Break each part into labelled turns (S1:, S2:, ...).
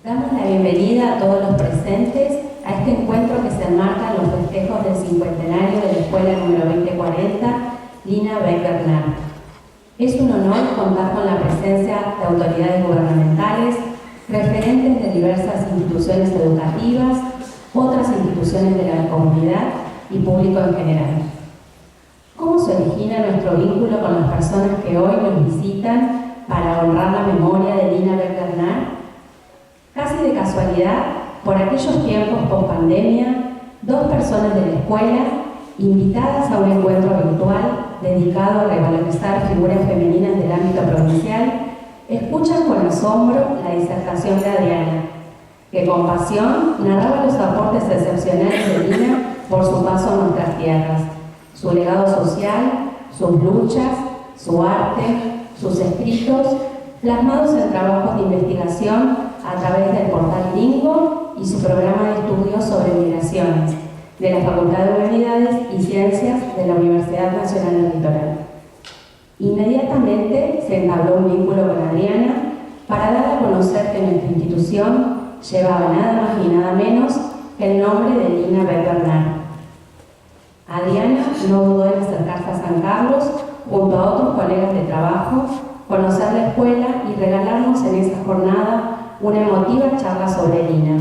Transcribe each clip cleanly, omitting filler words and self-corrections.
S1: Damos la bienvenida a todos los presentes a este encuentro que se enmarca en los festejos del cincuentenario de la Escuela número 2040, Lina Beck-Bernard. Es un honor contar con la presencia de autoridades gubernamentales, referentes de diversas instituciones educativas, otras instituciones de la comunidad y público en general. ¿Cómo se origina nuestro vínculo con las personas que hoy nos visitan para honrar la memoria de Lina Beck-Bernard? Casi de casualidad, por aquellos tiempos post-pandemia, dos personas de la escuela, invitadas a un encuentro virtual dedicado a revalorizar figuras femeninas del ámbito provincial, escuchan con asombro la disertación de Adriana, que con pasión narraba los aportes excepcionales de Lina por su paso a nuestras tierras, su legado social, sus luchas, su arte, sus escritos, plasmados en trabajos de investigación a través del portal Lingo y su programa de estudios sobre migraciones de la Facultad de Humanidades y Ciencias de la Universidad Nacional del Litoral. Inmediatamente se entabló un vínculo con Adriana para dar a conocer que nuestra institución llevaba nada más ni nada menos que el nombre de Lina Beck-Bernard. Adriana no dudó en acercarse a San Carlos junto a otros colegas de trabajo, conocer la escuela y regalarnos en esa jornada una emotiva charla sobre Lina.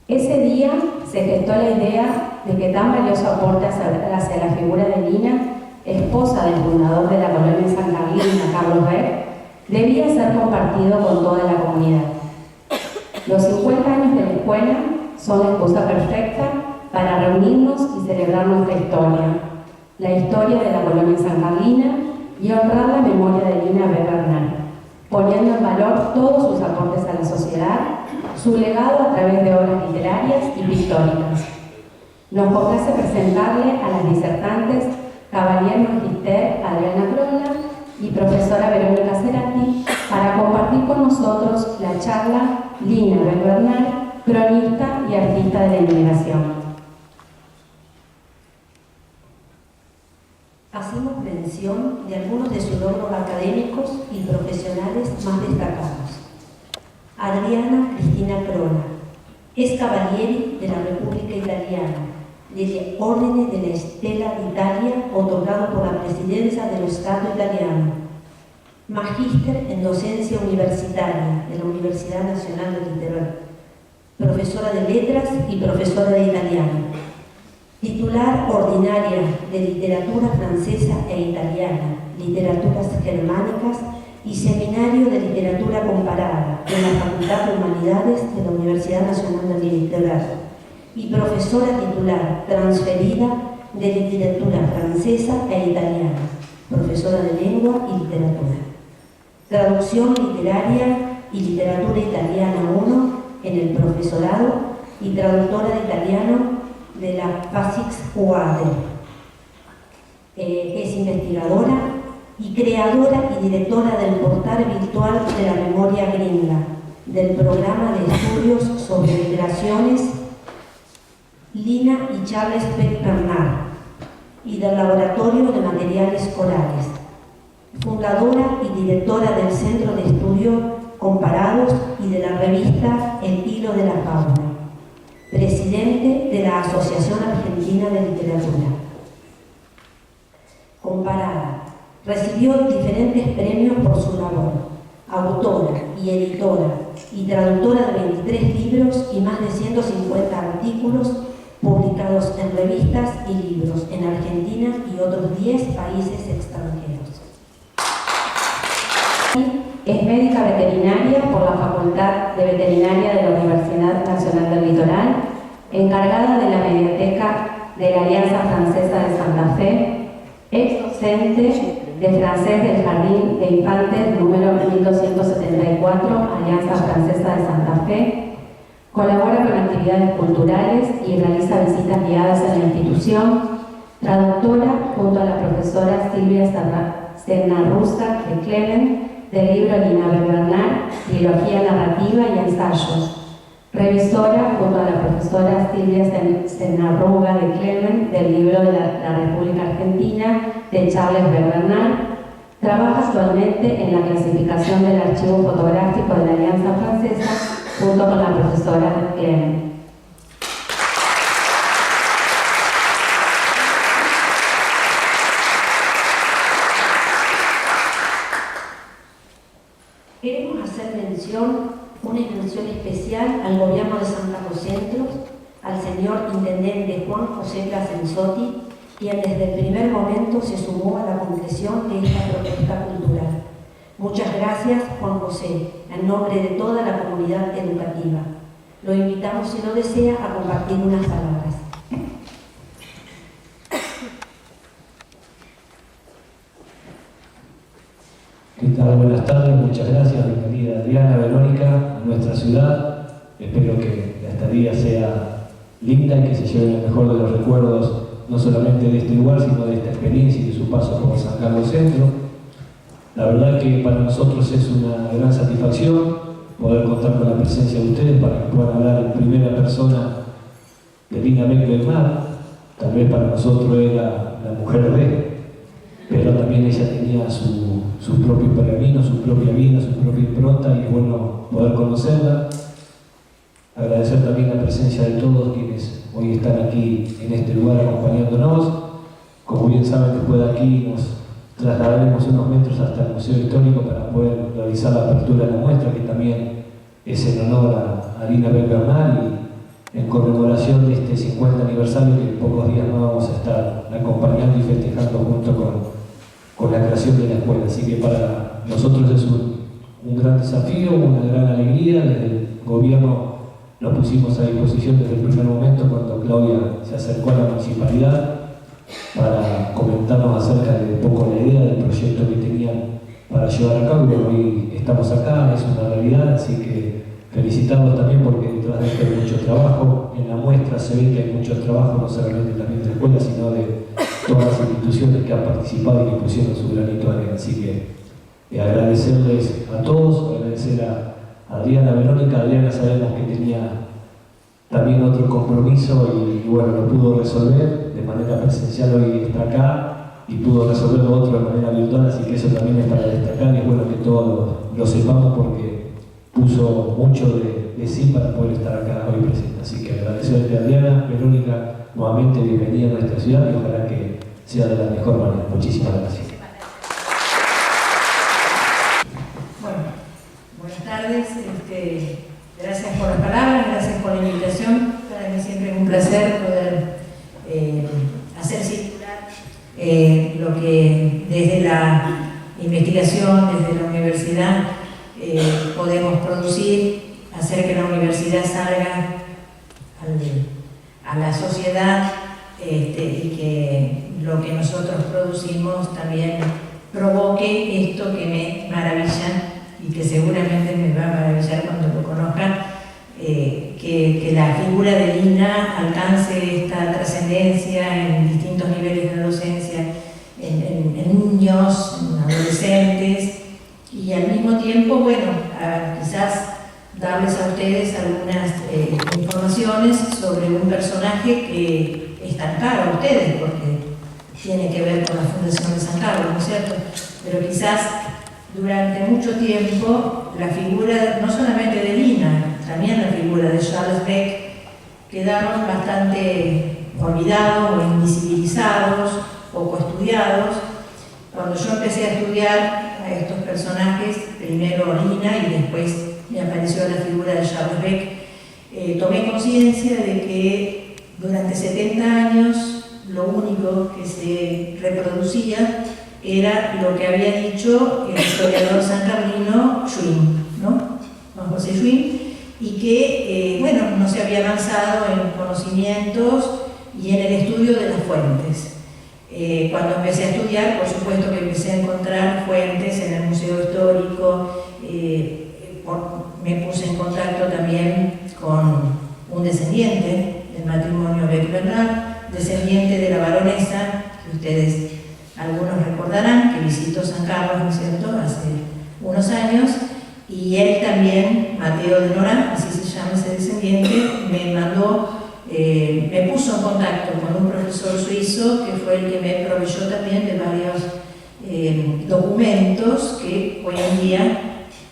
S1: Ese día se gestó la idea de que tan valioso aporte hacia la figura de Lina, esposa del fundador de la colonia San Carlina, Carlos Beck, debía ser compartido con toda la comunidad. Los 50 años de la escuela son la excusa perfecta para reunirnos y celebrar nuestra historia, la historia de la colonia San Carlina, y honrar la memoria de Lina Beck-Bernard, poniendo en valor todos sus aportes a la sociedad, su legado a través de obras literarias y pictóricas. Nos complace presentarle a las disertantes Cavalier Magister Adriana Crona y profesora Verónica Cerati para compartir con nosotros la charla Lina Beck-Bernard, cronista y artista de la inmigración.
S2: Hacemos mención de algunos de sus logros académicos y profesionales más destacados. Adriana Cristina Crona es Cavaliere de la República Italiana, del Ordine della Stella d'Italia, otorgado por la Presidencia dello Stato Italiano. Magíster en Docencia Universitaria de la Universidad Nacional del Litoral. Profesora de Letras y profesora de Italiano. Titular ordinaria de Literatura Francesa e Italiana, Literaturas Germánicas y Seminario de Literatura Comparada en la Facultad de Humanidades de la Universidad Nacional del Litoral y profesora titular transferida de Literatura Francesa e Italiana, profesora de Lengua y Literatura. Traducción literaria y literatura italiana 1 en el profesorado y traductora de italiano de la FASIX UADE. Es investigadora y creadora y directora del portal virtual de la memoria gringa, del programa de estudios sobre migraciones Lina y Charles Beck-Bernard y del laboratorio de materiales orales. Fundadora y directora del Centro de Estudios Comparados y de la revista El Hilo de la Fauna. Presidente de la Asociación Argentina de Literatura. Comparada. Recibió diferentes premios por su labor. Autora y editora y traductora de 23 libros y más de 150 artículos publicados en revistas y libros en Argentina y otros 10 países extranjeros.
S1: Es médica veterinaria por la Facultad de Veterinaria de la Universidad Nacional del Litoral, encargada de la Mediateca de la Alianza Francesa de Santa Fe, ex docente de francés del Jardín de Infantes número 1274, Alianza Francesa de Santa Fe, colabora con actividades culturales y realiza visitas guiadas en la institución, traductora junto a la profesora Silvia Stenarrusa de Clement, del libro Lina Beck-Bernard, Trilogía Narrativa y Ensayos. Revisora junto a la profesora Silvia Stenarruga de Clement, del libro de la República Argentina de Charles Beck-Bernard. Trabaja actualmente en la clasificación del archivo fotográfico de la Alianza Francesa junto Clem.
S2: Queremos hacer una mención especial al Gobierno de San Carlos Centro, al señor Intendente Juan José Placenzotti, quien desde el primer momento se sumó a la concreción de esta propuesta cultural. Muchas gracias, Juan José, en nombre de toda la comunidad educativa. Lo invitamos, si lo desea, a compartir unas palabras.
S3: ¿Qué tal? Buenas tardes, muchas gracias, bienvenida Adriana, Verónica, a nuestra ciudad. Espero que la estadía sea linda y que se lleven el mejor de los recuerdos, no solamente de este lugar, sino de esta experiencia y de su paso por San Carlos Centro. La verdad que para nosotros es una gran satisfacción poder contar con la presencia de ustedes para que puedan hablar en primera persona de Lina Beck-Belmar. Tal vez para nosotros era la mujer de, pero también ella tenía su propio pergamino, su propia vida, su propia impronta, y es bueno poder conocerla. Agradecer también la presencia de todos quienes hoy están aquí en este lugar acompañándonos. Como bien saben, después de aquí nos trasladaremos unos metros hasta el Museo Histórico para poder realizar la apertura de la muestra, que también es en honor a Lina Beck-Belmar y en conmemoración de este 50 aniversario que en pocos días más vamos a estar acompañando y festejando junto con la creación de la escuela. Así que para nosotros es un gran desafío, una gran alegría. Desde el gobierno nos pusimos a disposición desde el primer momento cuando Claudia se acercó a la municipalidad para comentarnos acerca de un poco la idea del proyecto que tenían para llevar a cabo. Hoy estamos acá, es una realidad, así que felicitarlos también porque detrás de esto hay mucho trabajo. En la muestra se ve que hay mucho trabajo, no solamente también de la escuela, sino de todas las instituciones que han participado y que pusieron su granito de arena. Así que agradecerles a todos, agradecer a Adriana, Verónica. Adriana sabemos que tenía también otro compromiso y bueno, lo pudo resolver de manera presencial, hoy está acá y pudo resolver lo otro de manera virtual, así que eso también es para destacar y es bueno que todos lo sepamos porque puso mucho de sí para poder estar acá hoy presente. Así que agradecerle a Adriana, Verónica, nuevamente bienvenida a nuestra ciudad y ojalá que sea de la mejor manera. Muchísimas gracias.
S4: Bueno, buenas tardes. Gracias por las palabras, gracias por la invitación. Para mí siempre es un placer poder hacer circular lo que desde la investigación, desde la universidad, podemos producir, hacer que la universidad salga a la sociedad y que lo que nosotros producimos también provoque esto que me maravilla y que seguramente me va a maravillar cuando lo conozcan, que la figura de Lina alcance esta trascendencia en distintos niveles de docencia, en niños, en adolescentes, y al mismo tiempo, bueno, quizás darles a ustedes algunas informaciones sobre un personaje que es tan caro a ustedes, porque tiene que ver con la Fundación de San Carlos, ¿no es cierto? Pero quizás durante mucho tiempo la figura, no solamente de Lina, también la figura de Charles Beck, quedaron bastante olvidados o invisibilizados, poco estudiados. Cuando yo empecé a estudiar a estos personajes, primero Lina y después me apareció la figura de Charles Beck, tomé conciencia de que durante 70 años lo único que se reproducía era lo que había dicho el historiador sancarlino Schwinn, ¿no? Juan José Schwinn, y que, bueno, no se había avanzado en conocimientos y en el estudio de las fuentes. Cuando empecé a estudiar, por supuesto que empecé a encontrar fuentes en el Museo Histórico, me puse en contacto también con un descendiente del matrimonio Beck-Belmar, descendiente de la baronesa, que ustedes algunos recordarán, que visitó San Carlos, ¿no es cierto?, hace unos años, y él también, Mateo de Nora, así se llama ese descendiente, me puso en contacto con un profesor suizo que fue el que me proveyó también de varios documentos que hoy en día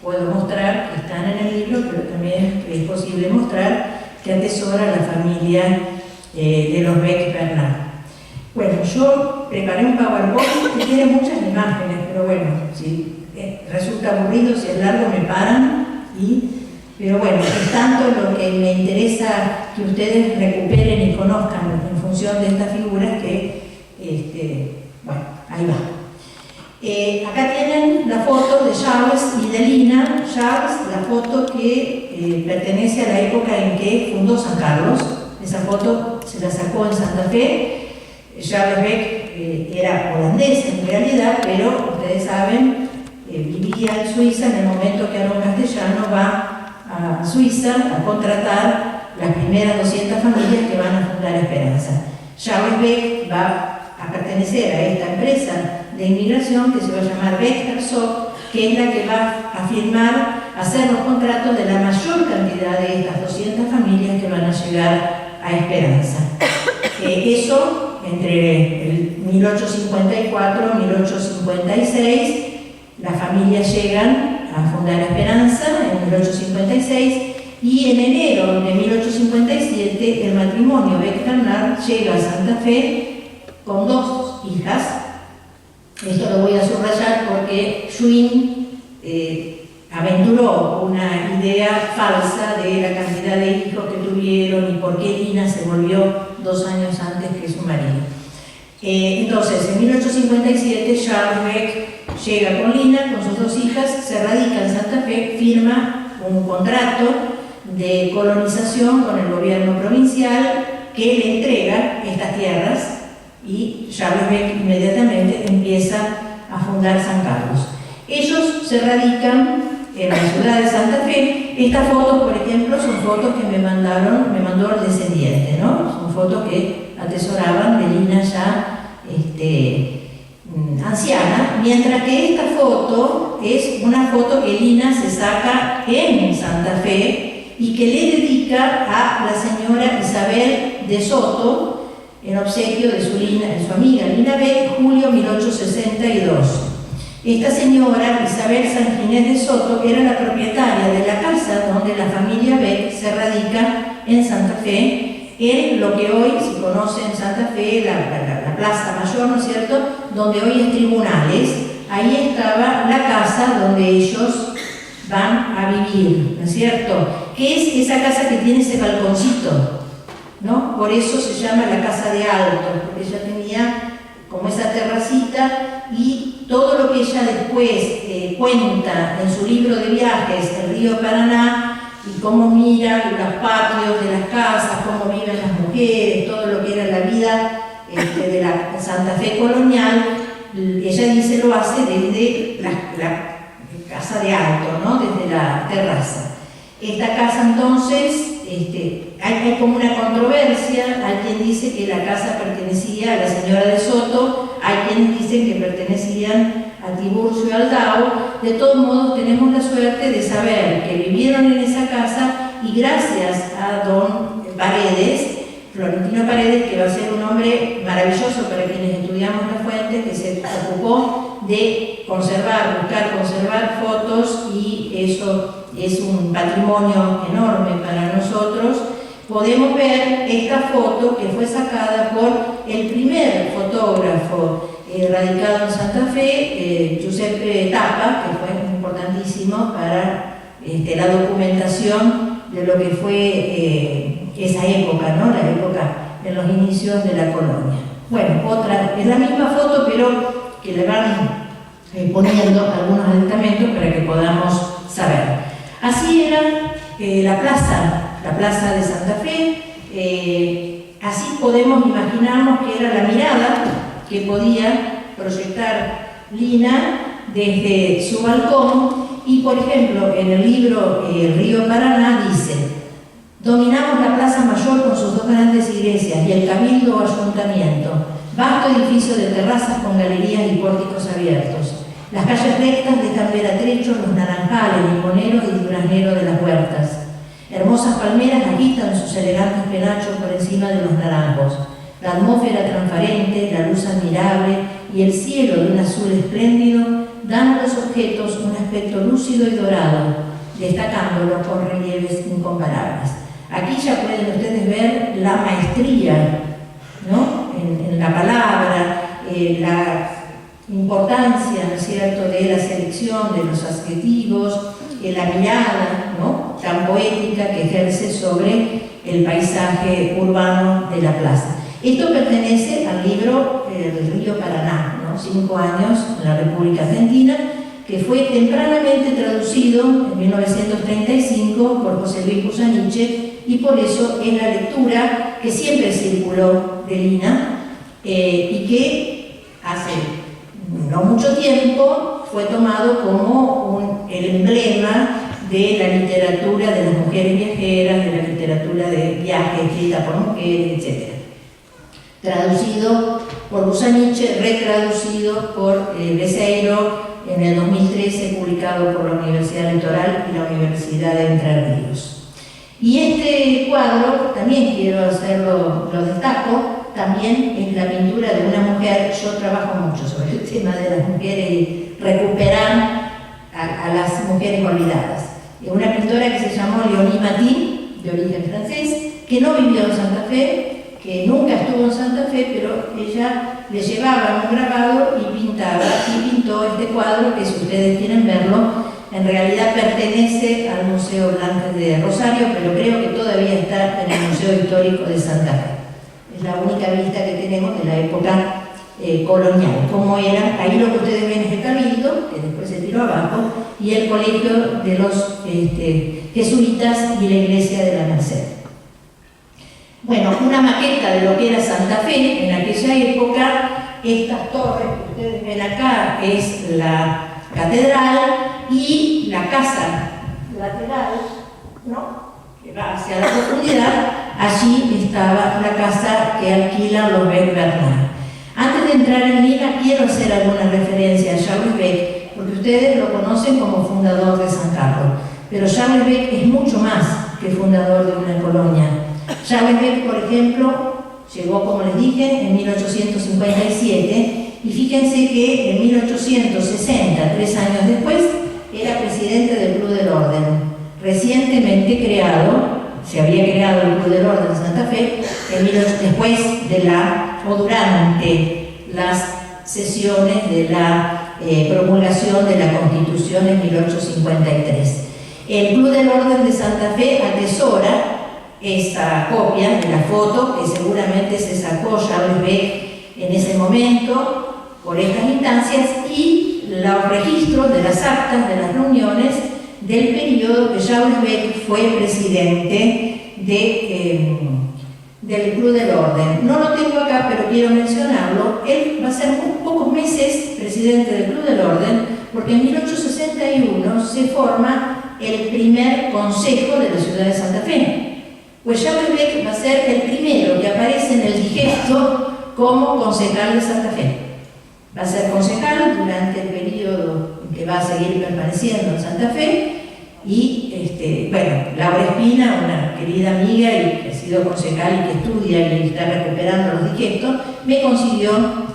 S4: puedo mostrar, que están en el libro, pero también es posible mostrar que atesora la familia de los Beck-Bernard. Bueno, yo preparé un PowerPoint que tiene muchas imágenes, pero bueno, si resulta aburrido, si es largo me paran, pero bueno, es tanto lo que me interesa que ustedes recuperen y conozcan en función de estas figuras que, bueno, ahí va. Acá tienen la foto de Charles y de Lina. Charles, la foto que pertenece a la época en que fundó San Carlos. Esa foto se la sacó en Santa Fe. Charles Beck era holandés en realidad, pero ustedes saben, vivía en Suiza en el momento que Aarón Castellano va a Suiza a contratar las primeras 200 familias que van a fundar Esperanza. Charles Beck va a pertenecer a esta empresa de inmigración que se va a llamar Beck Herzog, que es la que va a firmar, hacer los contratos de la mayor cantidad de estas 200 familias que van a llegar a Esperanza. Eso, entre el 1854 y 1856, las familias llegan a fundar Esperanza en 1856 y en enero de 1857 el matrimonio Beck-Bernard llega a Santa Fe con 2 hijas. Esto lo voy a subrayar porque Schwinn aventuró una idea falsa de la cantidad de hijos que tuvieron y por qué Lina se volvió 2 años antes que su marido. Entonces, en 1857 Charles Beck llega con Lina, con sus 2 hijas, se radica en Santa Fe, firma un contrato de colonización con el gobierno provincial que le entrega estas tierras y Charles Beck inmediatamente empieza a fundar San Carlos. Ellos se radican en la ciudad de Santa Fe. Estas fotos, por ejemplo, son fotos que me mandó el descendiente, ¿no? Son fotos que atesoraban de Lina ya anciana, mientras que esta foto es una foto que Lina se saca en Santa Fe y que le dedica a la señora Isabel de Soto en obsequio de su amiga Lina Beck, julio 1862. Esta señora, Isabel San Ginés de Soto, era la propietaria de la casa donde la familia Beck se radica en Santa Fe, en lo que hoy se conoce en Santa Fe, la Plaza Mayor, ¿no es cierto?, donde hoy es Tribunales. Ahí estaba la casa donde ellos van a vivir, ¿no es cierto?, que es esa casa que tiene ese balconcito, ¿no? Por eso se llama la Casa de Alto, porque ella tenía como esa terracita y todo lo que ella después cuenta en su libro de viajes, El río Paraná, y cómo mira los patios de las casas, cómo viven las mujeres, todo lo que era la vida de la Santa Fe colonial, ella dice lo hace desde la Casa de Alto, ¿no? Desde la terraza. Esta casa entonces, hay como una controversia, hay quien dice que la casa pertenecía a la señora de Soto, hay quienes dicen que pertenecían a Tiburcio Aldao. De todos modos tenemos la suerte de saber que vivieron en esa casa y gracias a don Paredes, Florentino Paredes, que va a ser un hombre maravilloso para quienes estudiamos la fuente, que se ocupó de buscar conservar fotos, y eso es un patrimonio enorme para nosotros. Podemos ver esta foto que fue sacada por el primer fotógrafo radicado en Santa Fe, Giuseppe Tappa, que fue importantísimo para la documentación de lo que fue esa época, ¿no? La época en los inicios de la colonia. Bueno, otra, es la misma foto, pero que le van poniendo algunos aditamentos para que podamos saber. Así era la plaza de Santa Fe. Así podemos imaginarnos que era la mirada que podía proyectar Lina desde su balcón. Y por ejemplo, en el libro El río Paraná dice: dominamos la Plaza Mayor con sus 2 grandes iglesias y el cabildo o ayuntamiento, vasto edificio de terrazas con galerías y pórticos abiertos. Las calles rectas dejan ver a trechos los naranjales, limoneros y durazneros de las huertas. Hermosas palmeras agitan sus elegantes penachos por encima de los naranjos. La atmósfera transparente, la luz admirable y el cielo de un azul espléndido dan a los objetos un aspecto lúcido y dorado, destacándolos con relieves incomparables. Aquí ya pueden ustedes ver la maestría, ¿no?, en la palabra, la importancia, ¿no es cierto?, de la selección de los adjetivos, la mirada, ¿no?, tan poética que ejerce sobre el paisaje urbano de la plaza. Esto pertenece al libro El río Paraná, ¿no?, 5 años en la República Argentina, que fue tempranamente traducido en 1935 por José Luis Busaniche, y por eso es la lectura que siempre circuló de Lina, y que hace no mucho tiempo fue tomado como el emblema de la literatura de las mujeres viajeras, de la literatura de viaje escrita por mujeres, etc. Traducido por Busaniche, retraducido por Beseiro en el 2013, publicado por la Universidad Electoral y la Universidad de Entre Ríos. Y este cuadro, también quiero hacerlo, lo destaco, también es la pintura de una mujer. Yo trabajo mucho sobre el tema de las mujeres y recuperar a las mujeres olvidadas. Es una pintora que se llamó Léonie Matin, de origen francés, que no vivió en Santa Fe, que nunca estuvo en Santa Fe, pero ella le llevaba un grabado y pintaba, y pintó este cuadro que, si ustedes quieren verlo, en realidad pertenece al Museo Blanco de Rosario, pero creo que todavía está en el Museo Histórico de Santa Fe. Es la única vista que tenemos de la época colonial. Como era, ahí lo que ustedes ven es el Cabildo, que después se tiró abajo, y el colegio de los jesuitas y la iglesia de la Merced. Bueno, una maqueta de lo que era Santa Fe en aquella época. Estas torres que ustedes ven acá es la catedral, y la casa lateral, ¿no?, que va hacia la profundidad, allí estaba la casa que alquilan los Beck Bernard. Antes de entrar en Lina, quiero hacer alguna referencia a Charles Beck, porque ustedes lo conocen como fundador de San Carlos, pero Charles Beck es mucho más que fundador de una colonia. Charles Beck, por ejemplo, llegó, como les dije, en 1857, y fíjense que en 1860, 3 años después, era presidente del Club del Orden, recientemente creado. Se había creado el Club del Orden de Santa Fe después de durante las sesiones de la promulgación de la Constitución en 1853. El Club del Orden de Santa Fe atesora esa copia de la foto que seguramente se sacó Charles Beck en ese momento por estas instancias, y los registros de las actas de las reuniones del periodo que Charles Beck fue presidente del Club del Orden. No lo tengo acá, pero quiero mencionarlo. Él va a ser pocos meses presidente del Club del Orden, porque en 1861 se forma el primer consejo de la ciudad de Santa Fe. Pues Charles Beck va a ser el primero que aparece en el digesto como concejal de Santa Fe. Va a ser concejal durante el periodo en que va a seguir permaneciendo en Santa Fe, y bueno, Laura Espina, una querida amiga y que ha sido concejal y que estudia y está recuperando los digestos, me consiguió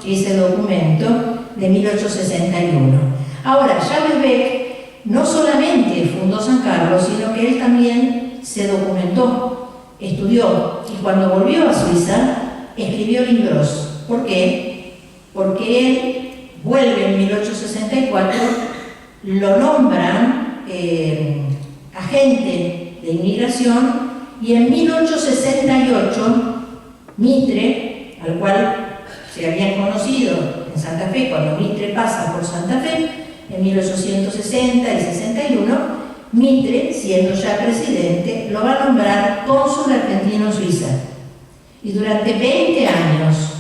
S4: ese documento de 1861. Ahora, Charles Beck no solamente fundó San Carlos, sino que él también se documentó, estudió, y cuando volvió a Suiza escribió libros. ¿Por qué? Porque él vuelve en 1864, lo nombran agente de inmigración, y en 1868 Mitre, al cual se habían conocido en Santa Fe cuando Mitre pasa por Santa Fe, en 1860 y 61, Mitre, siendo ya presidente, lo va a nombrar cónsul argentino en Suiza. Y durante 20 años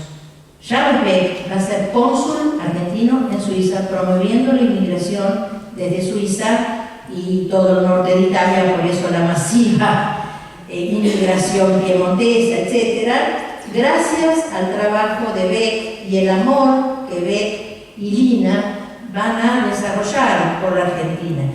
S4: Charles Beck va a ser cónsul argentino en Suiza, promoviendo la inmigración desde Suiza y todo el norte de Italia, por eso la masiva inmigración piemontesa, etc. Gracias al trabajo de Beck y el amor que Beck y Lina van a desarrollar por la Argentina.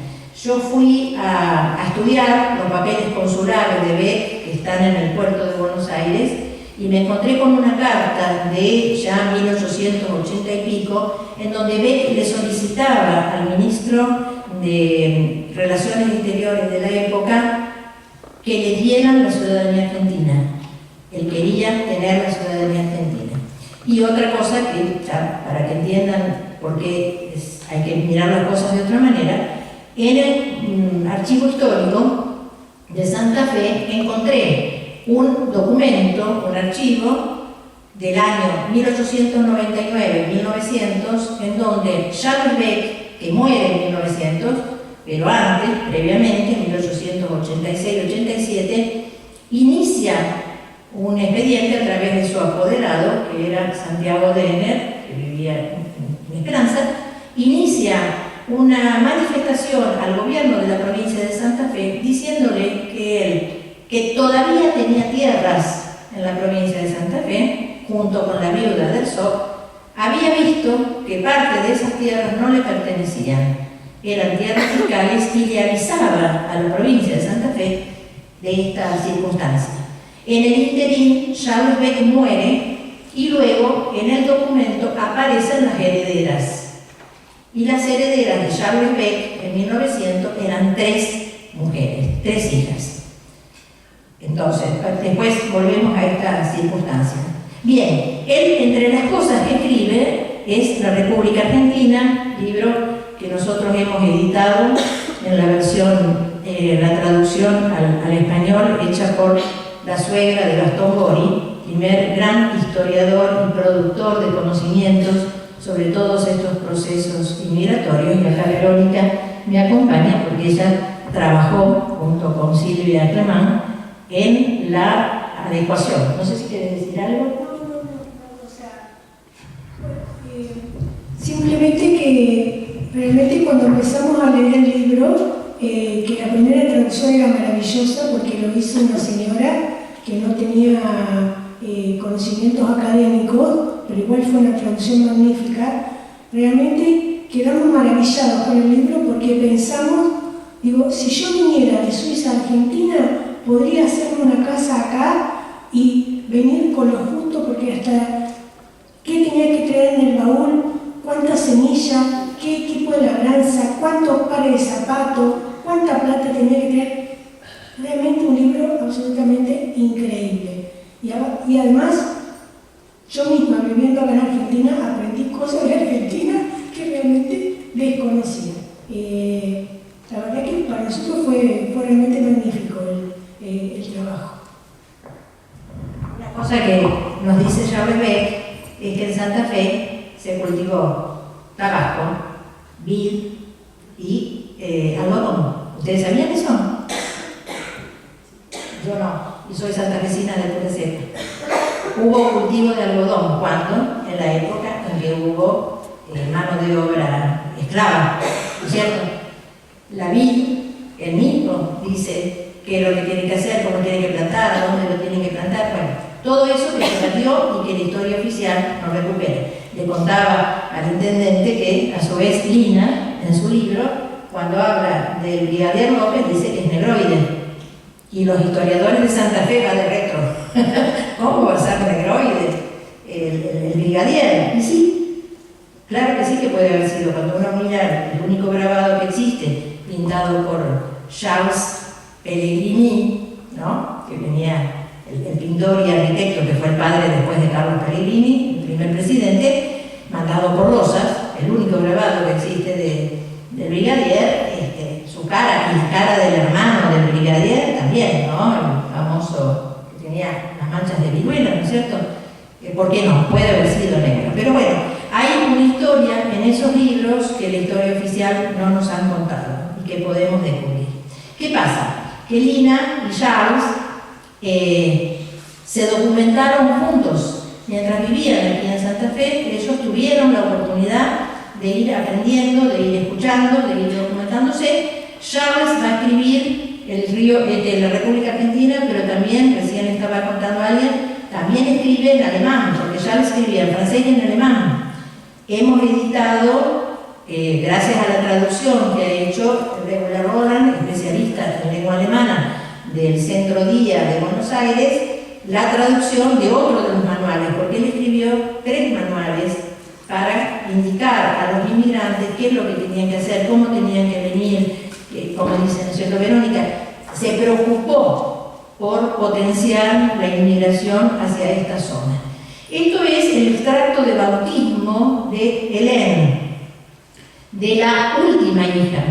S4: Yo fui a estudiar los papeles consulares de Beck, que están en el puerto de Buenos Aires, y me encontré con una carta de ya 1880 y pico, en donde Beck le solicitaba al ministro de Relaciones Exteriores de la época que le dieran la ciudadanía argentina. Él quería tener la ciudadanía argentina. Y otra cosa que, para que entiendan por qué hay que mirar las cosas de otra manera, en el archivo histórico de Santa Fe encontré un documento, un archivo del año 1899-1900, en donde Charles Beck, que muere en 1900, pero antes, previamente, en 1886-87, inicia un expediente a través de su apoderado, que era Santiago Denner, que vivía en Esperanza, inicia una manifestación al gobierno de la provincia de Santa Fe diciéndole que él, que todavía tenía tierras en la provincia de Santa Fe, junto con la viuda del SOC, había visto que parte de esas tierras no le pertenecían, eran tierras fiscales, y le avisaba a la provincia de Santa Fe de esta circunstancia. En el interín, Charles Beck muere y luego en el documento aparecen las herederas. Y las herederas de Charles Beck en 1900 eran 3 mujeres, 3 hijas. Entonces, después volvemos a esta circunstancia. Bien, él entre las cosas que escribe es La República Argentina, libro que nosotros hemos editado en la versión, la traducción al español hecha por la suegra de Gastón Gori, primer gran historiador y productor de conocimientos sobre todos estos procesos inmigratorios. Y acá Verónica me acompaña porque ella trabajó junto con Silvia Clemán en la adecuación. No sé si quieres decir algo.
S5: No, o sea, simplemente que realmente cuando empezamos a leer el libro, que la primera traducción era maravillosa porque lo hizo una señora que no tenía conocimientos académicos, pero igual fue una traducción magnífica. Realmente quedamos maravillados con el libro porque pensamos, digo, si yo viniera de Suiza a Argentina, podría hacerme una casa acá y venir con lo justo, porque hasta qué tenía que traer en el baúl, cuánta semilla, qué equipo de labranza, cuántos pares de zapatos, cuánta plata tenía que traer. Realmente un libro absolutamente increíble. Y además, yo misma viviendo acá en Argentina, aprendí cosas de Argentina que realmente desconocía. La verdad que para nosotros fue realmente magnífico el trabajo.
S4: Una cosa que nos dice Charles Beck es que en Santa Fe se cultivó tabaco, vid y algodón. ¿Ustedes sabían eso? Yo no, y soy santafesina de pura cepa. Hubo cultivo de algodón, ¿cuándo? En la época en que hubo mano de obra esclava, ¿no es cierto? La vid, el mismo, dice qué es lo que tiene que hacer, cómo tiene que plantar, a dónde lo tienen que plantar. Bueno, todo eso que se perdió y que la historia oficial no recupera. Le contaba al intendente que, a su vez, Lina, en su libro, cuando habla del brigadier López, dice que es negroide. Y los historiadores de Santa Fe van de retro. ¿Cómo va a ser negroide el brigadier? Y sí, claro que sí que puede haber sido. Cuando uno mira el único grabado que existe, pintado por Charles Pellegrini, ¿no? Que venía el pintor y arquitecto que fue el padre después de Carlos Pellegrini, el primer presidente, mandado por Rosas, el único grabado que existe del brigadier, su cara y la cara del hermano del brigadier también, ¿no? El famoso que tenía las manchas de viruela, ¿no es cierto? ¿Por qué no? Puede haber sido negro. Pero bueno, hay una historia en esos libros que la historia oficial no nos han contado y que podemos descubrir. ¿Qué pasa? Que Lina y Charles se documentaron juntos. Mientras vivían aquí en Santa Fe, ellos tuvieron la oportunidad de ir aprendiendo, de ir escuchando, de ir documentándose. Charles va a escribir el río de la República Argentina, pero también, recién estaba contando a alguien, también escribe en alemán, porque Charles escribía en francés y en alemán. Hemos editado, gracias a la traducción que ha hecho Regula Roland, especialista en lengua alemana del Centro Día de Buenos Aires, la traducción de otro de los manuales, porque él escribió 3 manuales para indicar a los inmigrantes qué es lo que tenían que hacer, cómo tenían que venir, como dice, ¿no es cierto, Verónica? Se preocupó por potenciar la inmigración hacia esta zona. Esto es el extracto de bautismo de Hélène, de la última hija.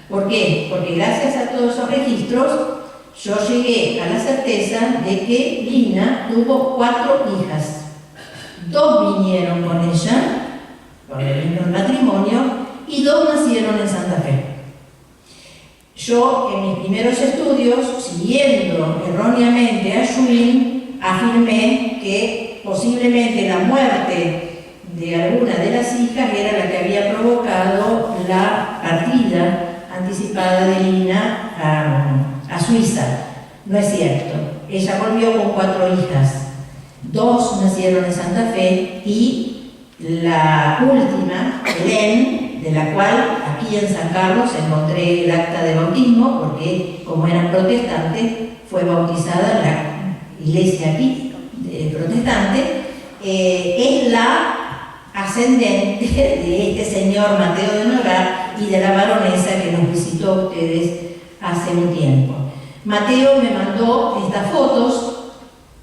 S4: ¿Por qué? Porque gracias a todos esos registros yo llegué a la certeza de que Lina tuvo 4 hijas. 2 vinieron con ella, cuando vino el matrimonio, y 2 nacieron en Santa Fe. Yo, en mis primeros estudios, siguiendo erróneamente a Schwinn, afirmé que posiblemente la muerte de alguna de las hijas era la que había provocado la partida anticipada de Lina a Suiza. No es cierto. Ella volvió con 4 hijas. 2 nacieron en Santa Fe y la última, Hélène, de la cual aquí en San Carlos encontré el acta de bautismo, porque como eran protestantes, fue bautizada en la iglesia aquí, protestante, es la ascendente de este señor Mateo de Nogar y de la baronesa que nos visitó a ustedes hace un tiempo. Mateo me mandó estas fotos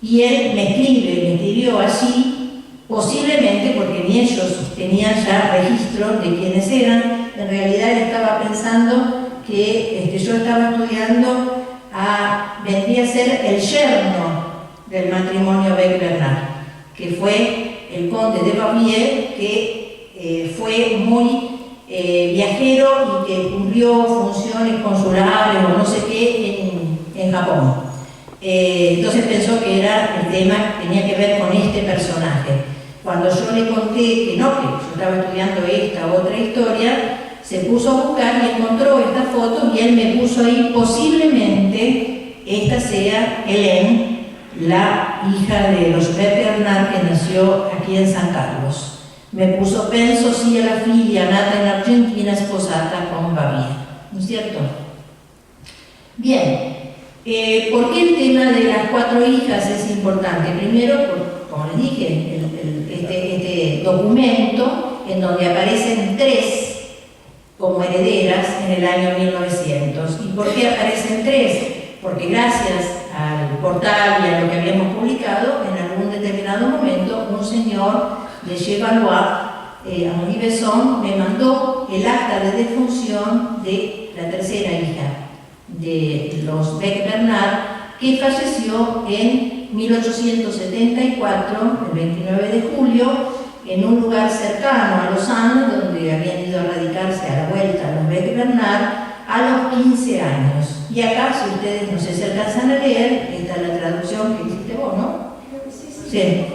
S4: y él me escribió allí, posiblemente porque ni ellos tenían ya registro de quiénes eran. En realidad él estaba pensando que yo estaba estudiando vendría a ser el yerno del matrimonio Beck-Bernard, que fue el conde de Bavière, que fue muy viajero y que cumplió funciones consulares o no sé qué en Japón. Entonces pensó que era el tema que tenía que ver con este personaje. Cuando yo le conté que no, que yo estaba estudiando esta u otra historia, se puso a buscar y encontró esta foto y él me puso ahí, posiblemente esta sea Hélène, la hija de los Beck-Bernard que nació aquí en San Carlos. Me puso, penso sia la figlia nata en Argentina sposata con Baviera. ¿No es cierto? Bien. ¿Por qué el tema de las 4 hijas es importante? Primero, como les dije, este documento en donde aparecen 3 como herederas en el año 1900. ¿Y por qué aparecen 3? Porque gracias al portal y a lo que habíamos publicado, en algún determinado momento, un señor de Chevalois, Henri Besson, me mandó el acta de defunción de la tercera hija de los Beck-Bernard, que falleció en 1874, el 29 de julio, en un lugar cercano a Lausanne, donde habían ido a radicarse a la vuelta los Beck-Bernard a los 15 años. Y acá, si ustedes no sé si alcanzan a leer, está la traducción que hiciste vos, ¿no? Sí.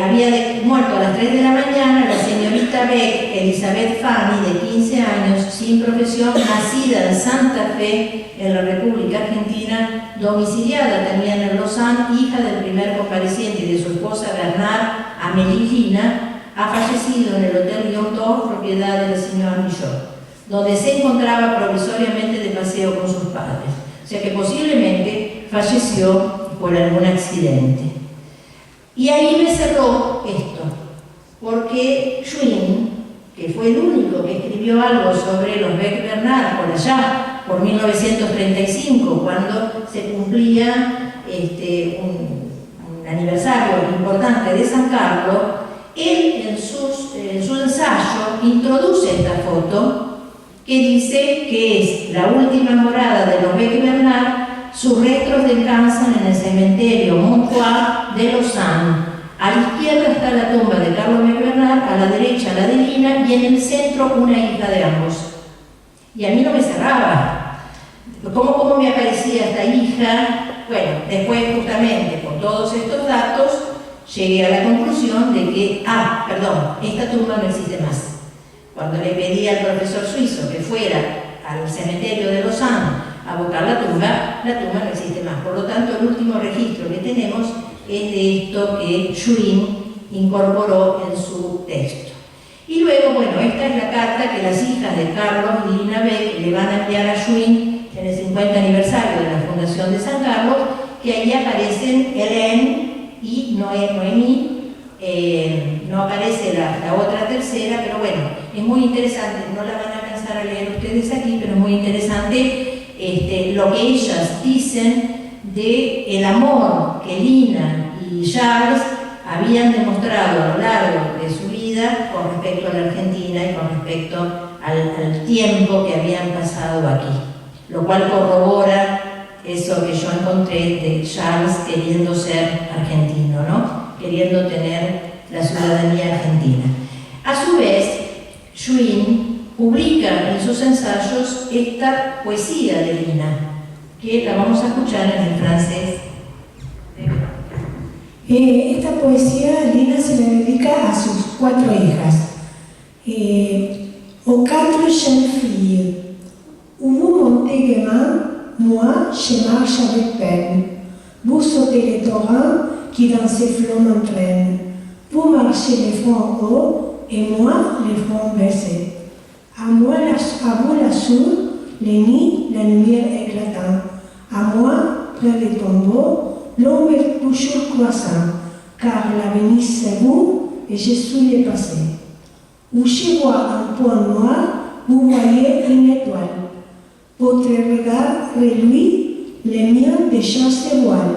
S4: Había muerto a las 3 de la mañana la señorita Beck, Elizabeth Fanny, de 15 años, sin profesión, nacida en Santa Fe, en la República Argentina, domiciliada también en Lausanne, hija del primer compareciente y de su esposa Bernard, Amélie Lina, ha fallecido en el Hotel Lyon-Tour, propiedad del señor Millot, donde se encontraba provisoriamente de paseo con sus padres. O sea que posiblemente falleció por algún accidente. Y ahí me cerró esto, porque Schwinn, que fue el único que escribió algo sobre los Beck-Bernard por allá, por 1935, cuando se cumplía un aniversario importante de San Carlos, él en su ensayo introduce esta foto que dice que es la última morada de los Beck-Bernard. Sus restos descansan en el cementerio Montjoie de Lausanne. A la izquierda está la tumba de Carlos Beck-Bernard, a la derecha la de Lina y en el centro una hija de ambos. Y a mí no me cerraba. ¿Cómo me aparecía esta hija? Bueno, después justamente por todos estos datos llegué a la conclusión de que, esta tumba no existe más. Cuando le pedí al profesor suizo que fuera al cementerio de Lausanne a buscar la tumba no existe más. Por lo tanto, el último registro que tenemos es de esto que Schwinn incorporó en su texto. Y luego, bueno, esta es la carta que las hijas de Carlos y Lina Beck le van a enviar a Schwinn en el 50 aniversario de la Fundación de San Carlos, que ahí aparecen Hélène y Noémie. No aparece la otra tercera, pero bueno, es muy interesante, no la van a alcanzar a leer ustedes aquí, pero es muy interesante lo que ellas dicen del amor que Lina y Charles habían demostrado a lo largo de su vida con respecto a la Argentina y con respecto al tiempo que habían pasado aquí, lo cual corrobora eso que yo encontré de Charles queriendo ser argentino, ¿no? Queriendo tener la ciudadanía argentina. A su vez, Schwinn publica en sus ensayos esta poesía de Lina, que la vamos a escuchar en el francés.
S5: Esta poesía Lina se la dedica a sus 4 hijas. Aux 4 jeunes filles, où vous montez gaiement, moi je marche avec peine. Vous sautez les torrents qui dans ces flots m'entraînent. Vous marchez les fronts hauts et moi les fronts baissés. À vous la sourde, les nids, la lumière éclatant. À moi, près des tombeaux, l'ombre est toujours croissant, car l'avenir c'est vous et je suis le passé. Où je vois un point noir, vous voyez une étoile. Votre regard reluit, les miens déchaussent ses voiles.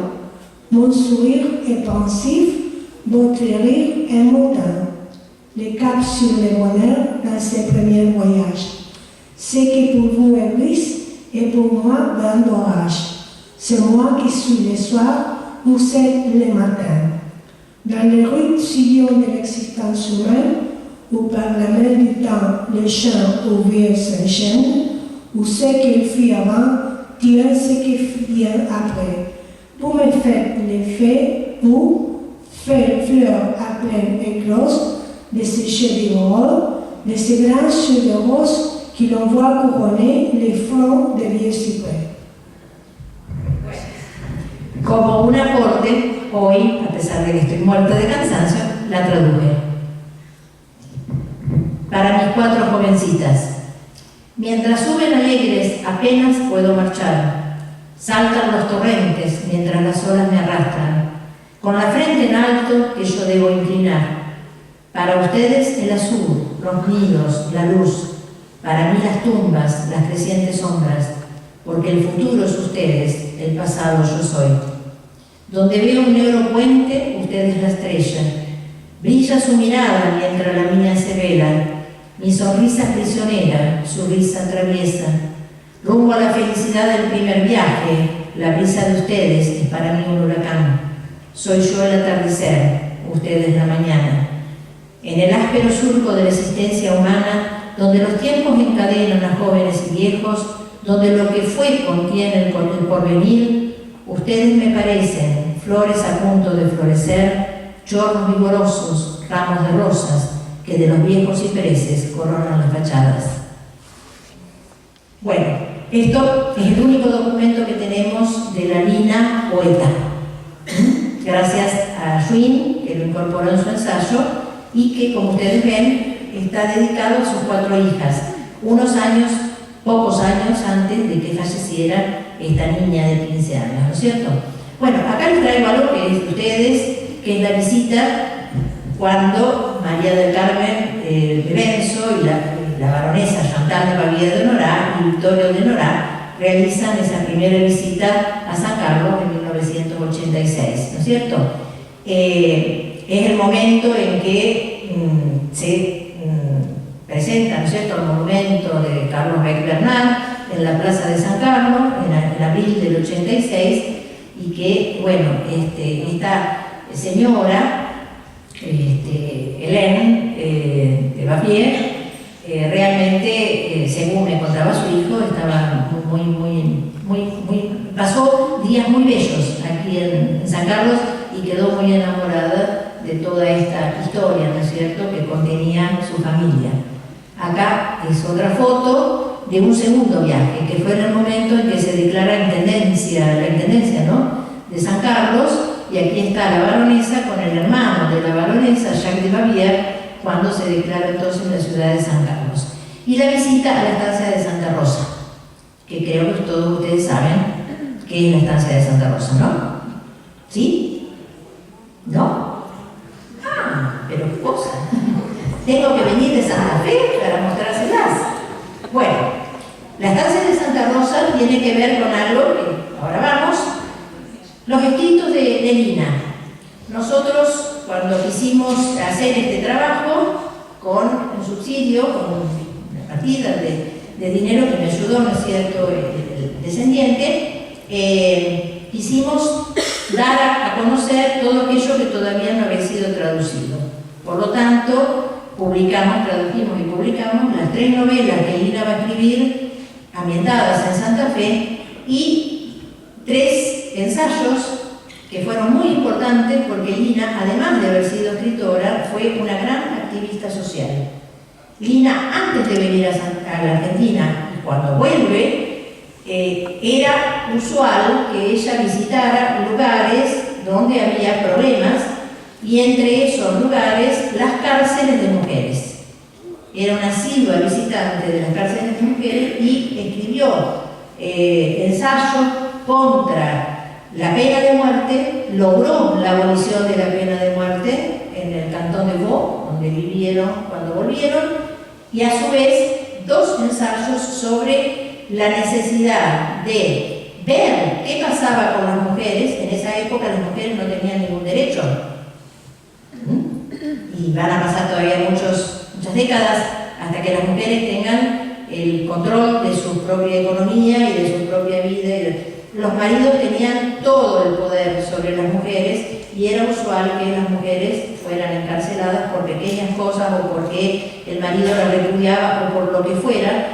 S5: Mon sourire est pensif, votre rire est montant. Le cap sur le bonheur dans ses premiers voyages. Ce qui pour vous est gris est pour moi blanc d'orage. C'est moi qui suis le soir, vous êtes le matin. Dans les rudes sillons de l'existence humaine, où par la main du temps le chant ouvrier s'enchaîne, où ce qu'il fit avant tient ce qui vient après. Vous me faites l'effet où, fleurs à pleine éclose, de ces cheveux roses, de ces grands cheveux roses qui l'on voit couronner les fronts de vieux cyprès.
S4: Como un aporte, hoy, a pesar de que estoy muerta de cansancio, la traduje. Para mis 4 jovencitas. Mientras suben alegres, apenas puedo marchar. Saltan los torrentes mientras las olas me arrastran. Con la frente en alto que yo debo inclinar. Para ustedes el azul, los nidos, la luz. Para mí las tumbas, las crecientes sombras. Porque el futuro es ustedes, el pasado yo soy. Donde veo un negro puente, ustedes la estrella. Brilla su mirada mientras la mía se vela. Mi sonrisa es prisionera, su risa traviesa. Rumbo a la felicidad del primer viaje, la brisa de ustedes es para mí un huracán. Soy yo el atardecer, ustedes la mañana. En el áspero surco de la existencia humana, donde los tiempos encadenan a jóvenes y viejos, donde lo que fue contiene el porvenir, ustedes me parecen flores a punto de florecer, chorros vigorosos, ramos de rosas, que de los viejos cipreses coronan las fachadas. Bueno, esto es el único documento que tenemos de la Lina poeta. Gracias a Schwinn, que lo incorporó en su ensayo, y que, como ustedes ven, está dedicado a sus 4 hijas, pocos años antes de que falleciera esta niña de 15 años, ¿no es cierto? Bueno, acá les traigo algo que es de ustedes, que es la visita cuando María del Carmen de Benzo y la baronesa Chantal de Baviera de Honorat y Victorio de Honorat realizan esa primera visita a San Carlos en 1986, ¿no es cierto? Es el momento en que se presenta, ¿no es cierto?, el monumento de Carlos Beck Bernal en la Plaza de San Carlos en abril del 86, y que, bueno, esta señora, Hélène de Baviera, realmente, según me contaba su hijo, estaba pasó días muy bellos aquí en San Carlos y quedó muy enamorada de toda esta historia, ¿no es cierto?, que contenía su familia. Acá es otra foto de un segundo viaje, que fue en el momento en que se declara la intendencia, ¿no?, de San Carlos, y aquí está la baronesa con el hermano de la baronesa, Jacques de Baviera, cuando se declara entonces la ciudad de San Carlos. Y la visita a la estancia de Santa Rosa, que creo que todos ustedes saben qué es la estancia de Santa Rosa, ¿no? ¿Sí? ¿No? Ah, pero qué cosa. Tengo que venir de Santa Fe para mostrárselas. Bueno, la estancia de Santa Rosa tiene que ver con algo que ahora vamos, Los escritos de Lina. Nosotros, cuando quisimos hacer este trabajo, con un subsidio, con una partida de dinero que me ayudó, ¿no es cierto?, el descendiente, quisimos dar a conocer todo aquello que todavía no había sido traducido. Por lo tanto, tradujimos y publicamos las 3 novelas que Lina va a escribir, ambientadas en Santa Fe, y 3 ensayos que fueron muy importantes porque Lina, además de haber sido escritora, fue una gran activista social. Lina, antes de venir a la Argentina, y cuando vuelve, era usual que ella visitara lugares donde había problemas, y entre esos lugares las cárceles de mujeres. Era una asidua visitante de las cárceles de mujeres y escribió ensayos contra la pena de muerte, logró la abolición de la pena de muerte en el cantón de Vaud, donde vivieron cuando volvieron, y a su vez 2 ensayos sobre la necesidad de ver qué pasaba con las mujeres. En esa época las mujeres no tenían ningún derecho, y van a pasar todavía muchas décadas hasta que las mujeres tengan el control de su propia economía y de su propia vida. Los maridos tenían todo el poder sobre las mujeres y era usual que las mujeres fueran encarceladas por pequeñas cosas o porque el marido las repudiaba o por lo que fuera.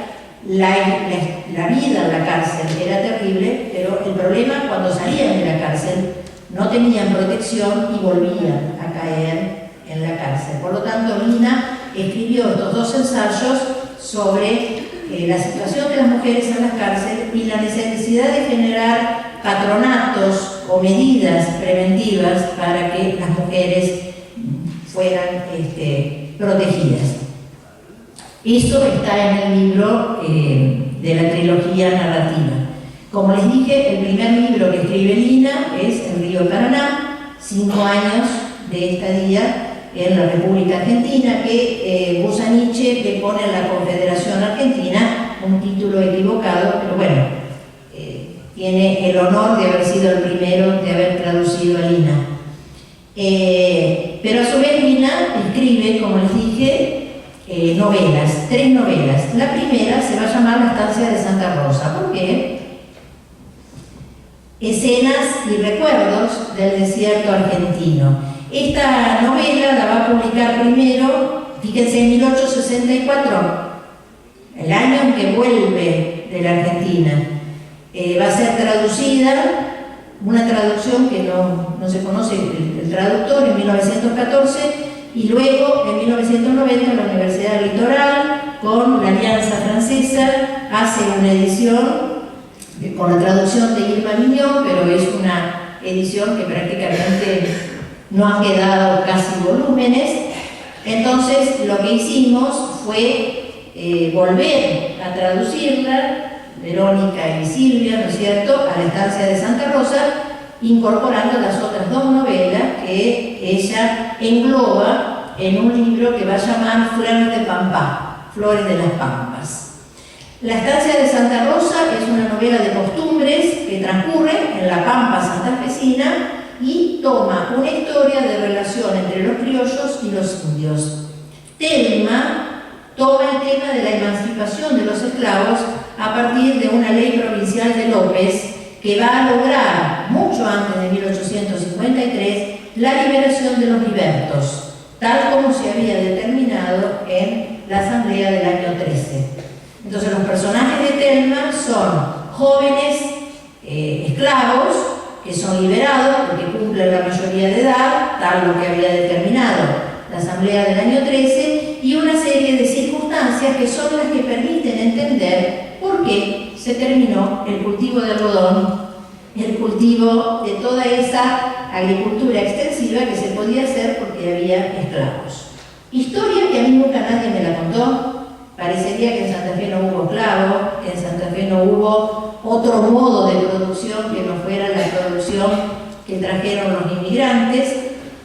S4: La vida en la cárcel era terrible, pero el problema cuando salían de la cárcel no tenían protección y volvían a caer en la cárcel. Por lo tanto, Lina escribió estos 2 ensayos sobre la situación de las mujeres en las cárceles y la necesidad de generar patronatos o medidas preventivas para que las mujeres fueran protegidas. Eso está en el libro de la trilogía narrativa. Como les dije, el primer libro que escribe Lina es El río Paraná, 5 años de estadía en la República Argentina, que Busaniche le pone a la Confederación Argentina, un título equivocado, pero bueno, tiene el honor de haber sido el primero de haber traducido a Lina. Pero a su vez Lina escribe, como les dije, novelas, 3 novelas. La primera se va a llamar La estancia de Santa Rosa. ¿Por qué? Escenas y recuerdos del desierto argentino. Esta novela la va a publicar primero, fíjense, en 1864, el año en que vuelve de la Argentina. Va a ser traducida, una traducción que no se conoce el traductor, en 1914, y luego en 1990 la Universidad Litoral, con la Alianza Francesa, hace una edición con la traducción de Irma Vignon, pero es una edición que prácticamente no han quedado casi volúmenes. Entonces lo que hicimos fue volver a traducirla, Verónica y Silvia, ¿no es cierto?, a La estancia de Santa Rosa, incorporando las otras 2 novelas que ella engloba en un libro que va a llamar Flores de Pampa, Flores de las Pampas. La estancia de Santa Rosa es una novela de costumbres que transcurre en la Pampa santafesina y toma una historia de relación entre los criollos y los indios. Telma toma el tema de la emancipación de los esclavos a partir de una ley provincial de López que va a lograr, mucho antes de 1853, la liberación de los libertos, tal como se había determinado en la Asamblea del año 13. Entonces los personajes de Telma son jóvenes esclavos que son liberados porque cumplen la mayoría de edad, tal lo que había determinado la Asamblea del año 13, y una serie de circunstancias que son las que permiten entender por qué se terminó el cultivo de algodón, el cultivo de toda esa agricultura extensiva que se podía hacer porque había esclavos. Historia que a mí nunca nadie me la contó. Parecería que en Santa Fe no hubo esclavos, que en Santa Fe no hubo otro modo de producción que no fuera la producción que trajeron los inmigrantes,